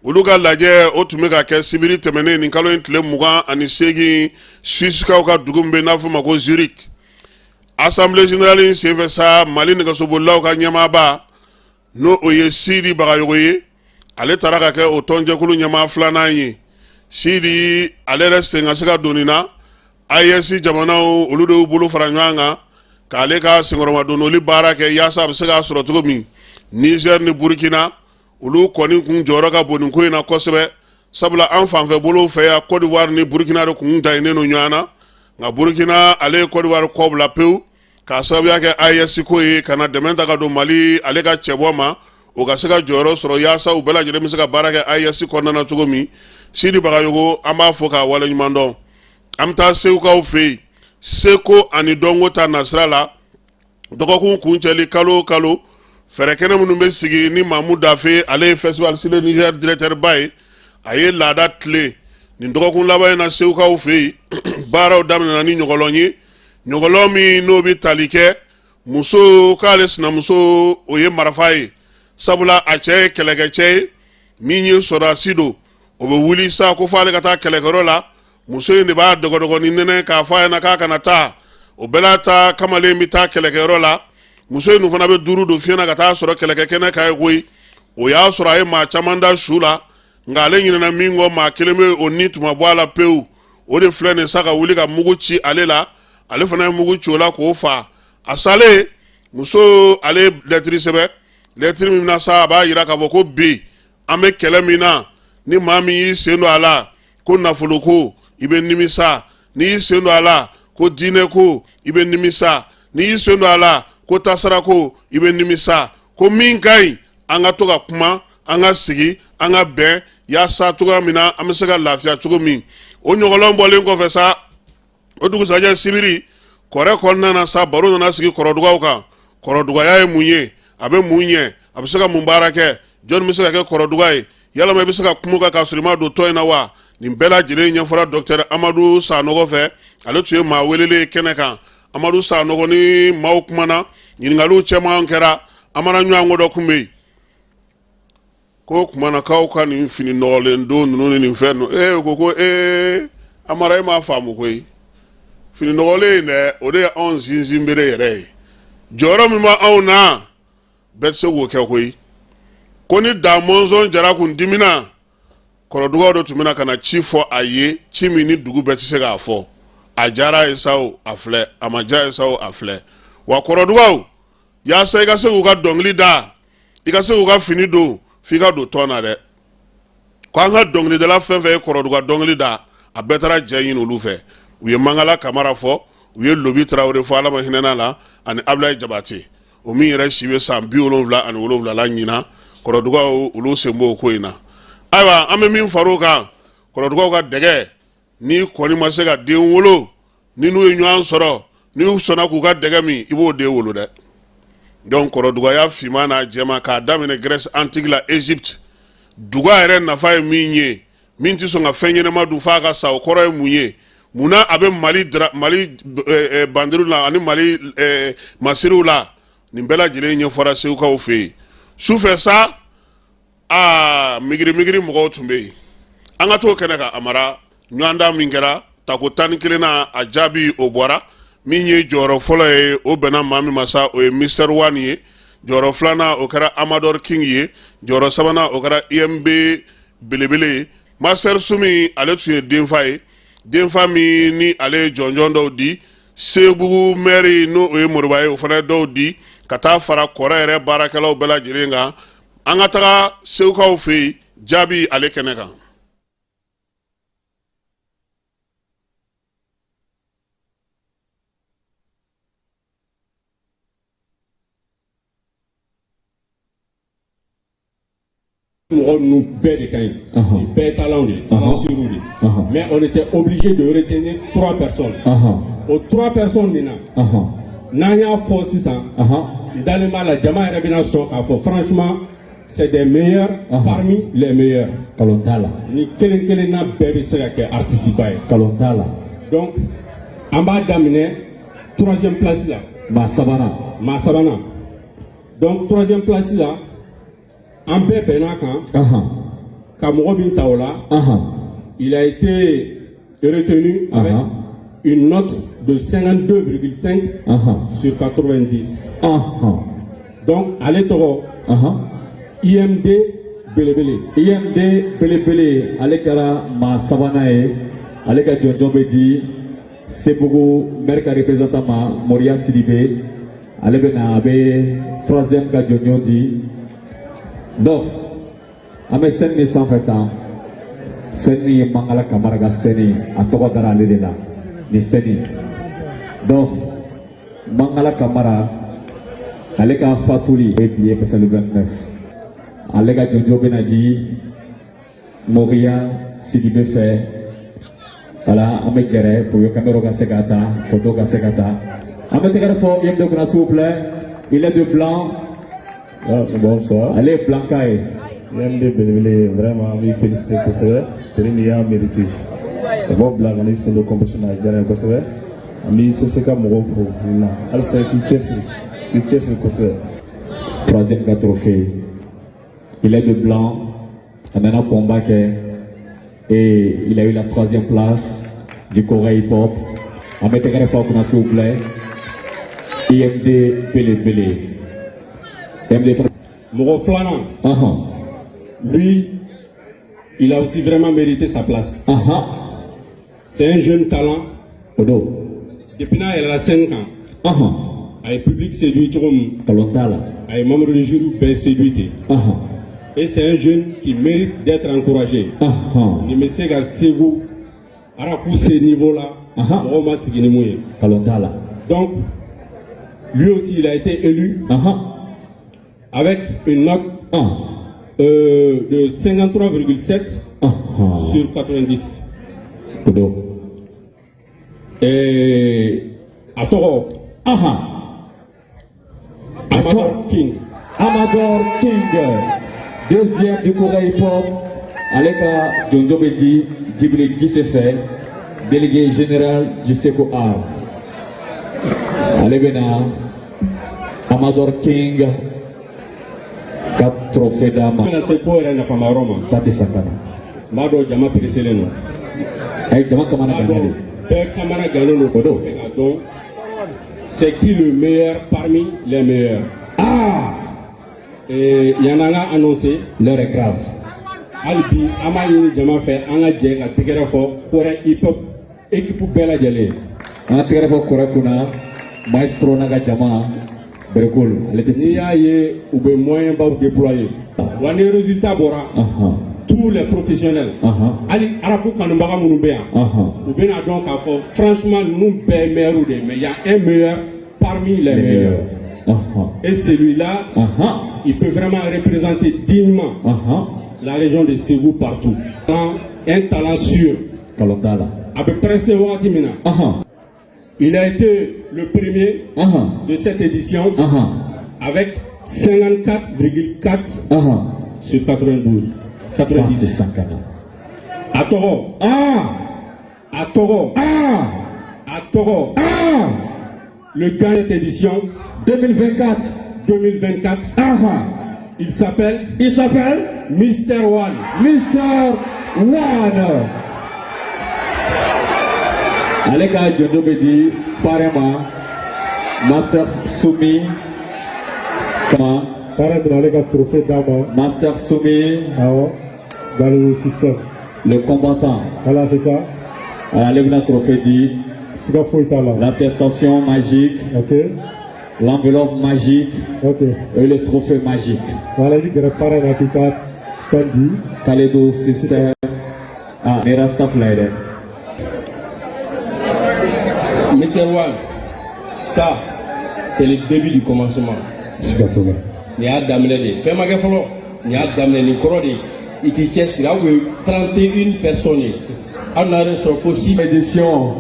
S11: olu ka lajɛ o tun bɛ ka kɛ sibiri tɛmɛnen nin kalo in tile 28 Suissekaw ka dugu min bɛ n'a fɔ ma ko Zurich assemblée générale in senfɛ sa Mali nɛgɛsobolilaw ka ɲɛmaaba n'o o ye Sidi Bagayogo ye ale taara ka kɛ o tɔnjɛkulu ɲɛmaa filanan ye Sidi ale yɛrɛ sen ka se ka don nin na AES jamanaw olu de y'u bolo fara ɲɔgɔn kan k'ale ka senkɔrɔmadonnoli baara kɛ yaasa a bɛ se k'a sɔrɔ cogo min Niger ni Burkina olu kɔni kun jɔyɔrɔ ka bon nin ko in na kosɛbɛ sabula an fanfɛ bolo fɛ yan Côte d'Ivoire ni Burkina de kun dayinnen don ɲɔgɔn na nka Burkina ale ye Côte d'Ivoire kɔ bila pewu k'a sababuya kɛ AES ko ye ka na dɛmɛ ta ka don Mali ale ka cɛbɔ ma o ka se ka jɔyɔrɔ sɔrɔ yaasa u bɛɛ lajɛlen bɛ se ka baara kɛ AES kɔnɔna na cogo min Sidi Bagayogo an b'a fɔ k'a waleɲuman dɔn an bɛ taa Segukaw fɛ yen Seko ani Dɔnko ta nasira la dɔgɔkun kuncɛli kalo o kalo fɛrɛkɛnɛ minnu bɛ sigi ni Mamu Dafe ale ye festival Sile Niger directeur ba ye a ye laada tile nin dɔgɔkun laban in na Segukaw fɛ yen baaraw daminɛna ni ɲɔgɔlɔn ye ɲɔgɔlɔn min n'o bɛ tali kɛ muso k'ale sinamuso o ye marifa ye sabula a cɛ ye kɛlɛkɛcɛ ye min ye sɔrɔdasi don o bɛ wuli sa ko f'ale ka taa kɛlɛkɛyɔrɔ la muso in de b'a dɔgɔdɔgɔ ni nɛnɛ k'a fɔ a ɲɛna k'a kana taa o bɛɛ la ta kamalen bɛ taa kɛlɛkɛyɔrɔ la muso in fana bɛ duuru don fiɲɛ na ka taa sɔrɔ kɛlɛkɛ kɛnɛ ka ye koyi o y'a sɔrɔ a ye maa caman da su la nka ale ɲinɛna min kɔ maa kelen bɛ o ni tuma bɔ a la pewu o de filɛ nin sa ka wuli ka mugu ci ale la ale fana ye mugu ci o la k'o fa a salen muso ale ye lɛtiri sɛbɛn lɛtiri min na sa a b'a jira k'a fɔ ko bi an bɛ kɛlɛ min na ni maa min y'i sen don a la ko nafolo ko i bɛ nimisa n'i y'i sen don a la ko diinɛ ko i bɛ nimisa n'i y'i sen don a la ko tasara ko i bɛ nimisa ko min ka ɲi an ka to ka kuma an ka sigi an ka bɛn yaasa cogoya min na an bɛ se ka lafiya cogo min o ɲɔgɔnlɔn bɔlen kɔfɛ sa o dugusajɛ sibiri kɔrɛ kɔnɔna na sa baro nana sigi kɔrɔdugaw kan kɔrɔdugaya ye mun ye a bɛ mun ɲɛ a bɛ se ka mun baara kɛ jɔn bɛ se ka kɛ kɔrɔduga ye yalama i bɛ se ka kuma kan k'a sɔrɔ i ma don tɔn in na wa nin bɛɛ lajɛlen ɲɛfɔra docteur Amadu Sanogo fɛ ale tun ye maa welelen kɛnɛ kan Amadu Sanogo ni maaw kumana ɲininkaliw cɛman kɛra Amara ɲɔgɔn dɔ kun bɛ yen ko kumana k'aw ka nin fini nɔgɔlen don ninnu ni nin fɛn ninnu ko Amara e m'a faamu koyi fini nɔgɔlen in dɛ o de ye anw sinsin bere yɛrɛ ye jɔyɔrɔ min b'a anw na bɛɛ tɛ se k'o kɛ koyi ko ni Da Mɔnzɔn Jara kun dimina kɔrɔdugaw dɔ tun bɛna ka na ci fɔ a ye ci min ni dugu bɛɛ tɛ se k'a fɔ a diyara ye sa o a filɛ a ma diya ye sa o a filɛ wa kɔrɔdugaw yaasa i ka se k'u ka dɔnkili da i ka se k'u ka fini don f'i ka don tɔn na dɛ ko an ka dɔnkilidala fɛn fɛn ye kɔrɔduga dɔnkili da a bɛɛ taara jɛ ɲini olu fɛ u ye Mangala Kamara fɔ u ye Lobi Tarawele fɔ Ala ma hinɛ la ani Ablaye Jabate o min yɛrɛ si bɛ san 77 la ɲina kɔrɔdugaw olu sen b'o ko in na ayiwa an bɛ min far'o kan kɔrɔdugaw ka dɛgɛ ni kɔni ma se ka den wolo ni n'u ye ɲɔgɔn sɔrɔ ni u sɔnna k'u ka dɛgɛ min i b'o den wolo dɛ donc kɔrɔdugaya finman n'a jɛman k'a daminɛ Grèce antique la Égypte duga yɛrɛ nafa ye min ye min tɛ sɔn ka fɛn ɲɛnama dun f'a ka sa o kɔrɔ ye mun ye munna a bɛ Mali banderiw la ani Mali masiriw la nin bɛɛ lajɛlen ɲɛfɔra segukaw fɛ yen sufɛ sa migiri mɔgɔw tun bɛ yen an ka t'o kɛnɛ kan Amara ɲɔgɔndan min kɛra tako 11 na a jaabi o bɔra min ye jɔyɔrɔ fɔlɔ ye o bɛnna maa min ma sa o ye Mr. One ye jɔyɔrɔ filanan o kɛra Amador King ye jɔyɔrɔ sabanan o kɛra IMB belebele ye Master Sumi ale tun ye denfa ye denfa min ni ale ye jɔnjɔn dɔw di Sebugu maire n'o o ye Moriba ye o fana ye dɔw di ka taa fara kɔrɔ yɛrɛ baarakɛlaw bɛɛ lajɛlen kan an ka taga segukaw fɛ yen jaabi ale kɛnɛ kan.
S13: mɔgɔ ninnu bɛɛ de ka ɲi nin bɛɛ talent de talent de mais on était obligé de retenir 3 personnes o 3 personnes nin na n'an y'a fɔ sisan dalen b'a la jama yɛrɛ bɛna sɔn k'a fɔ franchement c'est des meilleurs parmi les meilleurs kalon t'a la ni kelen kelen na bɛɛ bɛ se ka kɛ artiste ba ye kalon t'a la donc an b'a daminɛ 3e place la maa sabanan donc 3e place la en bɛɛ bɛnna kan ka mɔgɔ min ta o la il a été retenu avec une note de 52,5 sur 90 donc ale tɔgɔ IMD belebele ale kɛra maa sabanan ye ale ka jɔnjɔn bɛ di Sebugu maire ka représentant ma Moriya Sidibe ale bɛna a bɛ 3e ka jɔnjɔn di donc an bɛ scène min sanfɛ tan scène ye Mangala Kamara ka scène a tɔgɔ dara ale de la ni scène donc Mangala Kamara ale ka fatuli est billet parce que le 29 ale ka jɔnjɔn bɛna di Moriya Sidibe fɛ voilà an bɛ gɛrɛ pour que caméra ka se ka ta photo ka se ka ta an bɛ tɛgɛrɛ fɔ IMD kunna s'il vous plaît il est de blanc. Bonsoir. Allez, Blancaï.
S14: IMD belebele vraiment oui félicité kosɛbɛ peri ni y'a mérité bon blague ani sen dɔ compétition na diyara n ye kosɛbɛ an bɛ CCK mɔgɔw fo nin na halisa k'i cɛsiri kosɛbɛ.
S13: 3e ka trophée il est de blanc a nana combat kɛ et il a eu la 3e place du Corée hip hop an bɛ tɛgɛrɛ fɔ a kunna s'il vous plaît IMD belebele. Mɔgɔ filanan lui il a aussi vraiment mérité sa place c'est un jeune talent depuis n'a yɛlɛla scène kan a ye public séduit cogo min a ye membre de jury bɛɛ séduit ten et c'est un jeune qui mérite d'être encouragé nin bɛ se ka segu araku ce niveau là mɔgɔw ma sigi ni mun ye donc lui aussi il a été élu avec une note de 53,7 sur 90. Et à Toro, Amador King.
S6: Deuxième du courant hip-hop, Aleka Djondjobedi Djibril Gissefe, délégué général du SECO Art. Alebena Amador King, 4 trophées d'âme.
S13: SECO est un Famaroma.
S6: Tati Sakana.
S13: Mado Jama Priseleno.
S6: Avec Jama Kamana Gagné.
S13: Père Kamana Gagné, c'est qui le meilleur parmi les meilleurs? Ah! Et Yananga annoncé.
S6: L'heure est grave.
S13: Albi, Amayi Jama fait Anga Djeka, Tegerafo, pour hip-hop, équipe Bella Djele.
S6: Anga Tegerafo Korakuna, Maestro Naga Jama, Brekul.
S13: Ni aye, ou bien moyen bas déployer. Ou les résultats Bora. Tous les professionnels. Ali Arabou Kanumbaga Mounoubéa. Ou bien donc, franchement, nous meilleurs, mais il y a un meilleur parmi les meilleurs. Et celui-là, il peut vraiment représenter dignement la région de Ségou partout. Un talent sûr. Il a été le premier de cette édition avec 54,4 sur 92. 90. À Toro. À Toro. À Toro. Le gagnant de cette édition 2024. Il s'appelle Mr. One.
S6: Mr. One. Alega Djondjobedi, Parema, Master Soumi, comment?
S14: Parema, Alega trophée d'âme.
S6: Master Soumi,
S14: dans le système.
S6: Le combattant.
S14: Voilà, c'est ça.
S6: Alega trophée dit. L'attestation magique.
S14: Ok.
S6: L'enveloppe magique et le trophée magique.
S14: Voilà, il y a Parema qui a Tandi.
S6: Kaledo Sister. Nerasta Flyer.
S13: Mr. One, ça, c'est le début du commencement. Il y a d'amener fais ma gaffe, il y a d'amener les corrodés. Il y a 31 personnes. On a reçu aussi
S6: édition.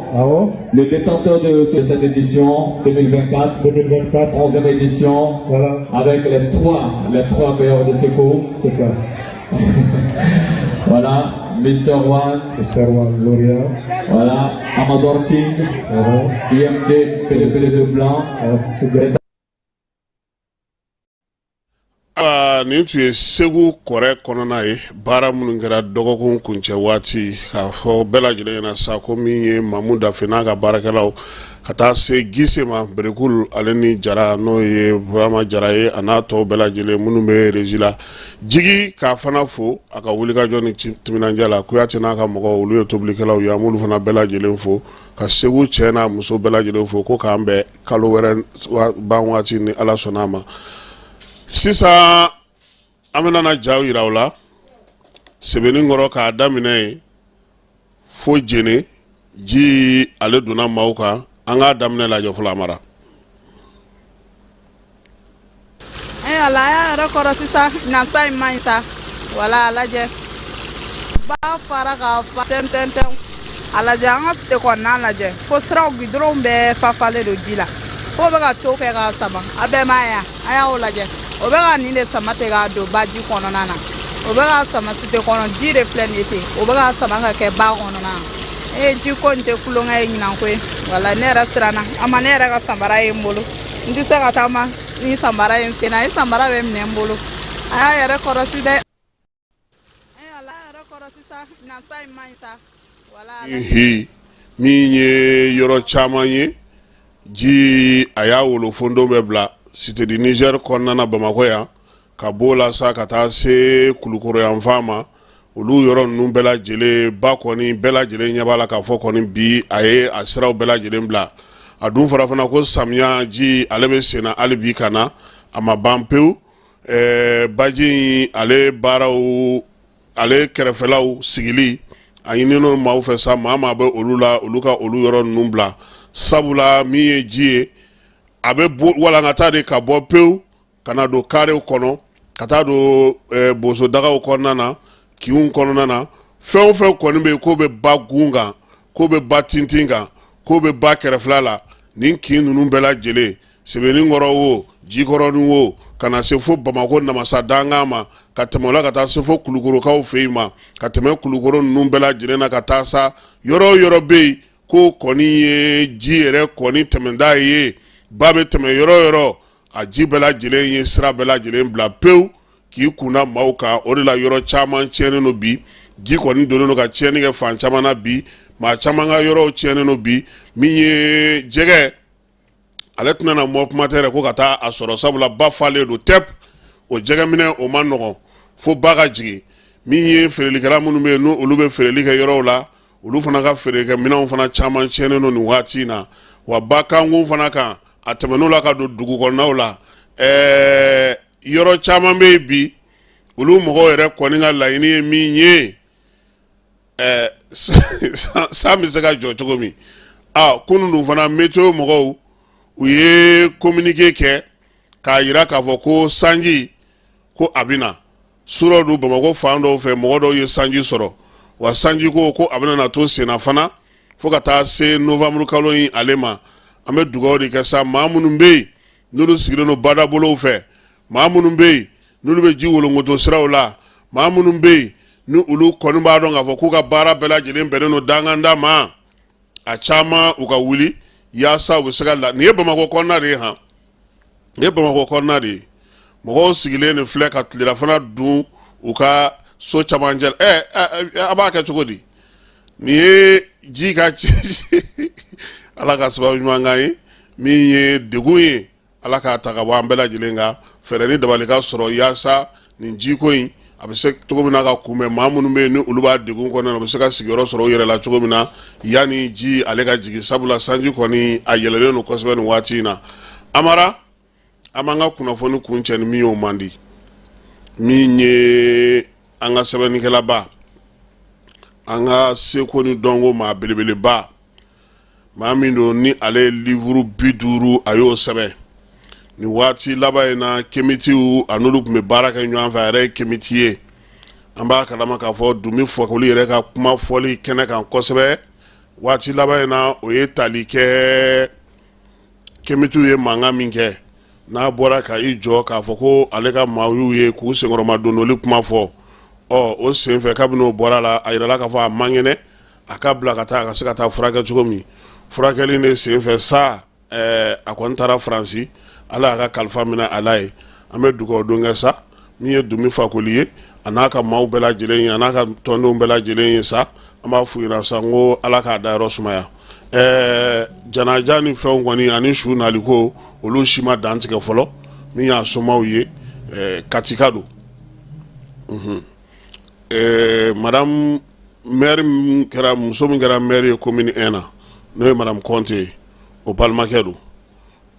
S6: Le détenteur de cette édition 2024, 11e édition, voilà. Avec les trois meilleurs de SECO.
S14: C'est ça.
S6: Voilà, Mr. One,
S14: lauréat.
S6: Voilà, Amador King, IMD, PDP Blanc.
S11: Nin tun ye Segu kɔrɛ kɔnɔna ye baara minnu kɛra dɔgɔkun kuncɛ waati k'a fɔ bɛɛ lajɛlen ɲɛna sa ko min ye Mamu Dafe n'a ka baarakɛlaw ka taa se Gise ma Berekul ale ni Jara n'o ye Burama Jara ye a n'a tɔw bɛɛ lajɛlen minnu bɛ régie la Jigi k'a fana fo a ka wulikajɔ ni timinandiya la Kuyate n'a ka mɔgɔw olu ye tobilikɛlaw ye an b'olu fana bɛɛ lajɛlen fo ka Segu cɛ n'a muso bɛɛ lajɛlen fo ko k'an bɛn kalo wɛrɛ ban waati ni Ala sɔnna a ma sisan an bɛna jaw yira u la Sebenikɔrɔ k'a daminɛ yen fo Jene ji ale donna maaw kan an k'a daminɛ lajɛ fɔlɔ Amara.
S15: Ala y'a yɛrɛ kɔrɔ sisan nasa in man ɲi sa wala a lajɛ ba fara ka fa tɛntɛntɛn a lajɛ an ka site kɔnɔna lajɛ fo siraw gidɔrɔnw bɛɛ fafalen don ji la fo bɛ ka cow kɛ k'a sama a bɛɛ m'a ye a y'o lajɛ o bɛ ka nin de sama ten k'a don baji kɔnɔna na o bɛ ka sama site kɔnɔ ji de filɛ nin ye ten o bɛ ka sama ka kɛ ba kɔnɔna na ji ko nin tɛ kulonkɛ ye ɲinan ko ye wala ne yɛrɛ siranna a ma ne yɛrɛ ka samara ye n bolo n tɛ se ka taa ma ni samara ye n sen na samara bɛ minɛ n bolo a y'a yɛrɛ kɔrɔsi dɛ ala yɛrɛ kɔrɔsi sa nasa in man ɲi sa wala
S11: min ye yɔrɔ caman ye ji a y'a wolofondo bɛ bila Cité du Niger kɔnɔna Bamakɔ yan ka b'o la sa ka taa se Kulukoro yanfan ma olu yɔrɔ ninnu bɛɛ lajɛlen ba kɔni bɛɛ lajɛlen ɲɛ b'a la k'a fɔ kɔni bi a ye a siraw bɛɛ lajɛlen bila a dun fara fana ko samiya ji ale bɛ senna hali bi ka na a ma ban pewu baji in ale baaraw ale kɛrɛfɛlaw sigili a ɲininen maaw fɛ sa maa bɛ olu la olu ka olu yɔrɔ ninnu bila sabula min ye ji ye a bɛ walankata de ka bɔ pewu ka na don karew kɔnɔ ka taa don bosodagaw kɔnɔna na kiw kɔnɔna na fɛn o fɛn kɔni bɛ yen k'o bɛ ba gun kan k'o bɛ ba tintin kan k'o bɛ ba kɛrɛfɛla la nin kin ninnu bɛɛ lajɛlen Sebenikɔrɔ o Jikɔrɔni o kana se fo Bamako namasa danga ma ka tɛmɛ la ka taa se fo Kulukorokaw fɛ ma ka tɛmɛ Kulukoro ninnu bɛɛ lajɛlen na ka taa sa yɔrɔ yɔrɔ bɛ yen ko kɔni ye ji yɛrɛ kɔni tɛmɛda ye ba bɛ tɛmɛ yɔrɔ yɔrɔ a ji bɛɛ lajɛlen ye sira bɛɛ lajɛlen bila pewu k'i kunna maaw kan o de la yɔrɔ caman tiɲɛnen do bi ji kɔni donnen do ka tiɲɛni kɛ fan caman na bi maa caman ka yɔrɔw tiɲɛnen do bi min ye jɛgɛ ale tɛna na mɔ kuma tɛ yɛrɛ ko ka taa a sɔrɔ sabula ba falen do tɛp o jɛgɛ minɛ o ma nɔgɔn fo ba ka jigin min ye feerelikɛla minnu bɛ yen n'o olu bɛ feereli kɛ yɔrɔw la olu fana ka feerekɛ minɛnw fana caman tiɲɛnen do nin waati in na wa ba kankun fana kan a tɛmɛn'o la ka don dugu kɔnɔnaw la yɔrɔ caman bɛ yen bi olu mɔgɔw yɛrɛ kɔni ka laɲini ye min ye san bɛ se ka jɔ cogo min kunun dun fana météo mɔgɔw u ye communiqué kɛ k'a yira k'a fɔ ko sanji ko a bɛna surɔ don Bamako fan dɔw fɛ mɔgɔ dɔw ye sanji sɔrɔ wa sanji ko a bɛna na to senna fana fo ka taa se novembre kalo in ale ma an bɛ dugawu de kɛ sa maa minnu bɛ yen n'olu sigilen don badabolow fɛ maa minnu bɛ yen n'olu bɛ ji wolongoto siraw la maa minnu bɛ yen ni olu kɔni b'a dɔn k'a fɔ k'u ka baara bɛɛ lajɛlen bɛnnen don danganda ma a caman u ka wuli yaasa u bɛ se ka nin ye Bamako kɔnɔna de ye han nin ye Bamako kɔnɔna de ye mɔgɔw sigilen nin filɛ ka tilelafana dun u ka so camancɛ a b'a kɛ cogo di nin ye ji ka ci ala ka sababu ɲuman k'an ye min ye degun ye ala k'a ta ka bɔ an bɛɛ lajɛlen kan fɛɛrɛ ni dabali ka sɔrɔ yaasa nin jiko in a bɛ se cogo min na ka kunbɛn maa minnu bɛ yen ni olu b'a degun kɔnɔna na u bɛ se ka sigiyɔrɔ sɔrɔ u yɛrɛ la cogo min na yanni ji ale ka jigin sabula sanji kɔni a yɛlɛlen don kosɛbɛ nin waati in na Amara an b'an ka kunnafoni kun cɛ ni min y'o man di min ye an ka sɛbɛnnikɛlaba an ka seko ni dɔnko maa belebeleba maa min don ni ale ye livre 50 a y'o sɛbɛn ni waati laban in na kemitiw a n'olu tun bɛ baara kɛ ɲɔgɔn fɛ a yɛrɛ ye kemiti ye an b'a kalama k'a fɔ Dumi Fakoli yɛrɛ ka kuma fɔli kɛnɛ kan kosɛbɛ waati laban in na o ye tali kɛ kemitiw ye mankan min kɛ n'a bɔra ka i jɔ k'a fɔ ko ale ka maaw y'u ye k'u senkɔrɔma donnoli kuma fɔ o senfɛ kabini o bɔra la a yirala k'a fɔ a man kɛnɛ a ka bila ka taa a ka se ka taa furakɛ cogo min furakɛli ne senfɛ sa a kɔni taara Faransi ala y'a ka kalifa minɛ ala ye an bɛ dugawu don kɛ sa min ye Dumi Fakoli ye a n'a ka maaw bɛɛ lajɛlen ye a n'a ka tɔndenw bɛɛ lajɛlen ye sa an b'a f'u ɲɛna sa n ko ala k'a dayɔrɔ sumaya janaja ni fɛnw kɔni ani su naliko olu si ma dan tigɛ fɔlɔ min y'a somaw ye katika don madame maire kɛra muso min kɛra maire ye commune 1 na n'o ye madame Conte o balimakɛ don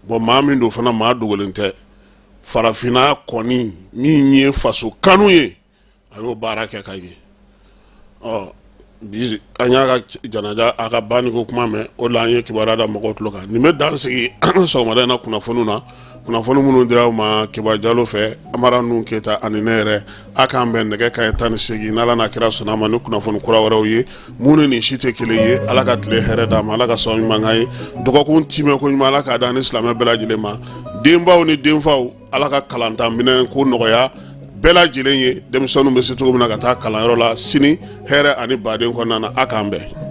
S11: bon maa min don fana maa dogolen tɛ farafinna kɔni min ye faso kanu ye a y'o baara kɛ ka ɲɛ bi an y'a ka janaja a ka banni ko kuma mɛn o la an ye kibaruya da mɔgɔw tulo kan nin bɛ dan sigi sɔgɔmada in na kunnafoniw na kunnafoni minnu dira u ma Kiba Jalo fɛ Amara Nun Keyita ani ne yɛrɛ a k'an bɛn nɛgɛ kanɲɛ 18 n'Ala n'a kira sɔnna ma ni kunnafoni kura wɛrɛw ye mun ni nin si tɛ kelen ye ala ka tile hɛrɛ d'a ma ala ka sababu ɲuman k'an ye dɔgɔkun timɛ ko ɲuman ala k'a da ni silamɛ bɛɛ lajɛlen ma denbaw ni denfaw ala ka kalantan minɛn ko nɔgɔya bɛɛ lajɛlen ye denmisɛnninw bɛ se cogo min na ka taa kalanyɔrɔ la sini hɛrɛ ani baden kɔnɔna na a k'an bɛn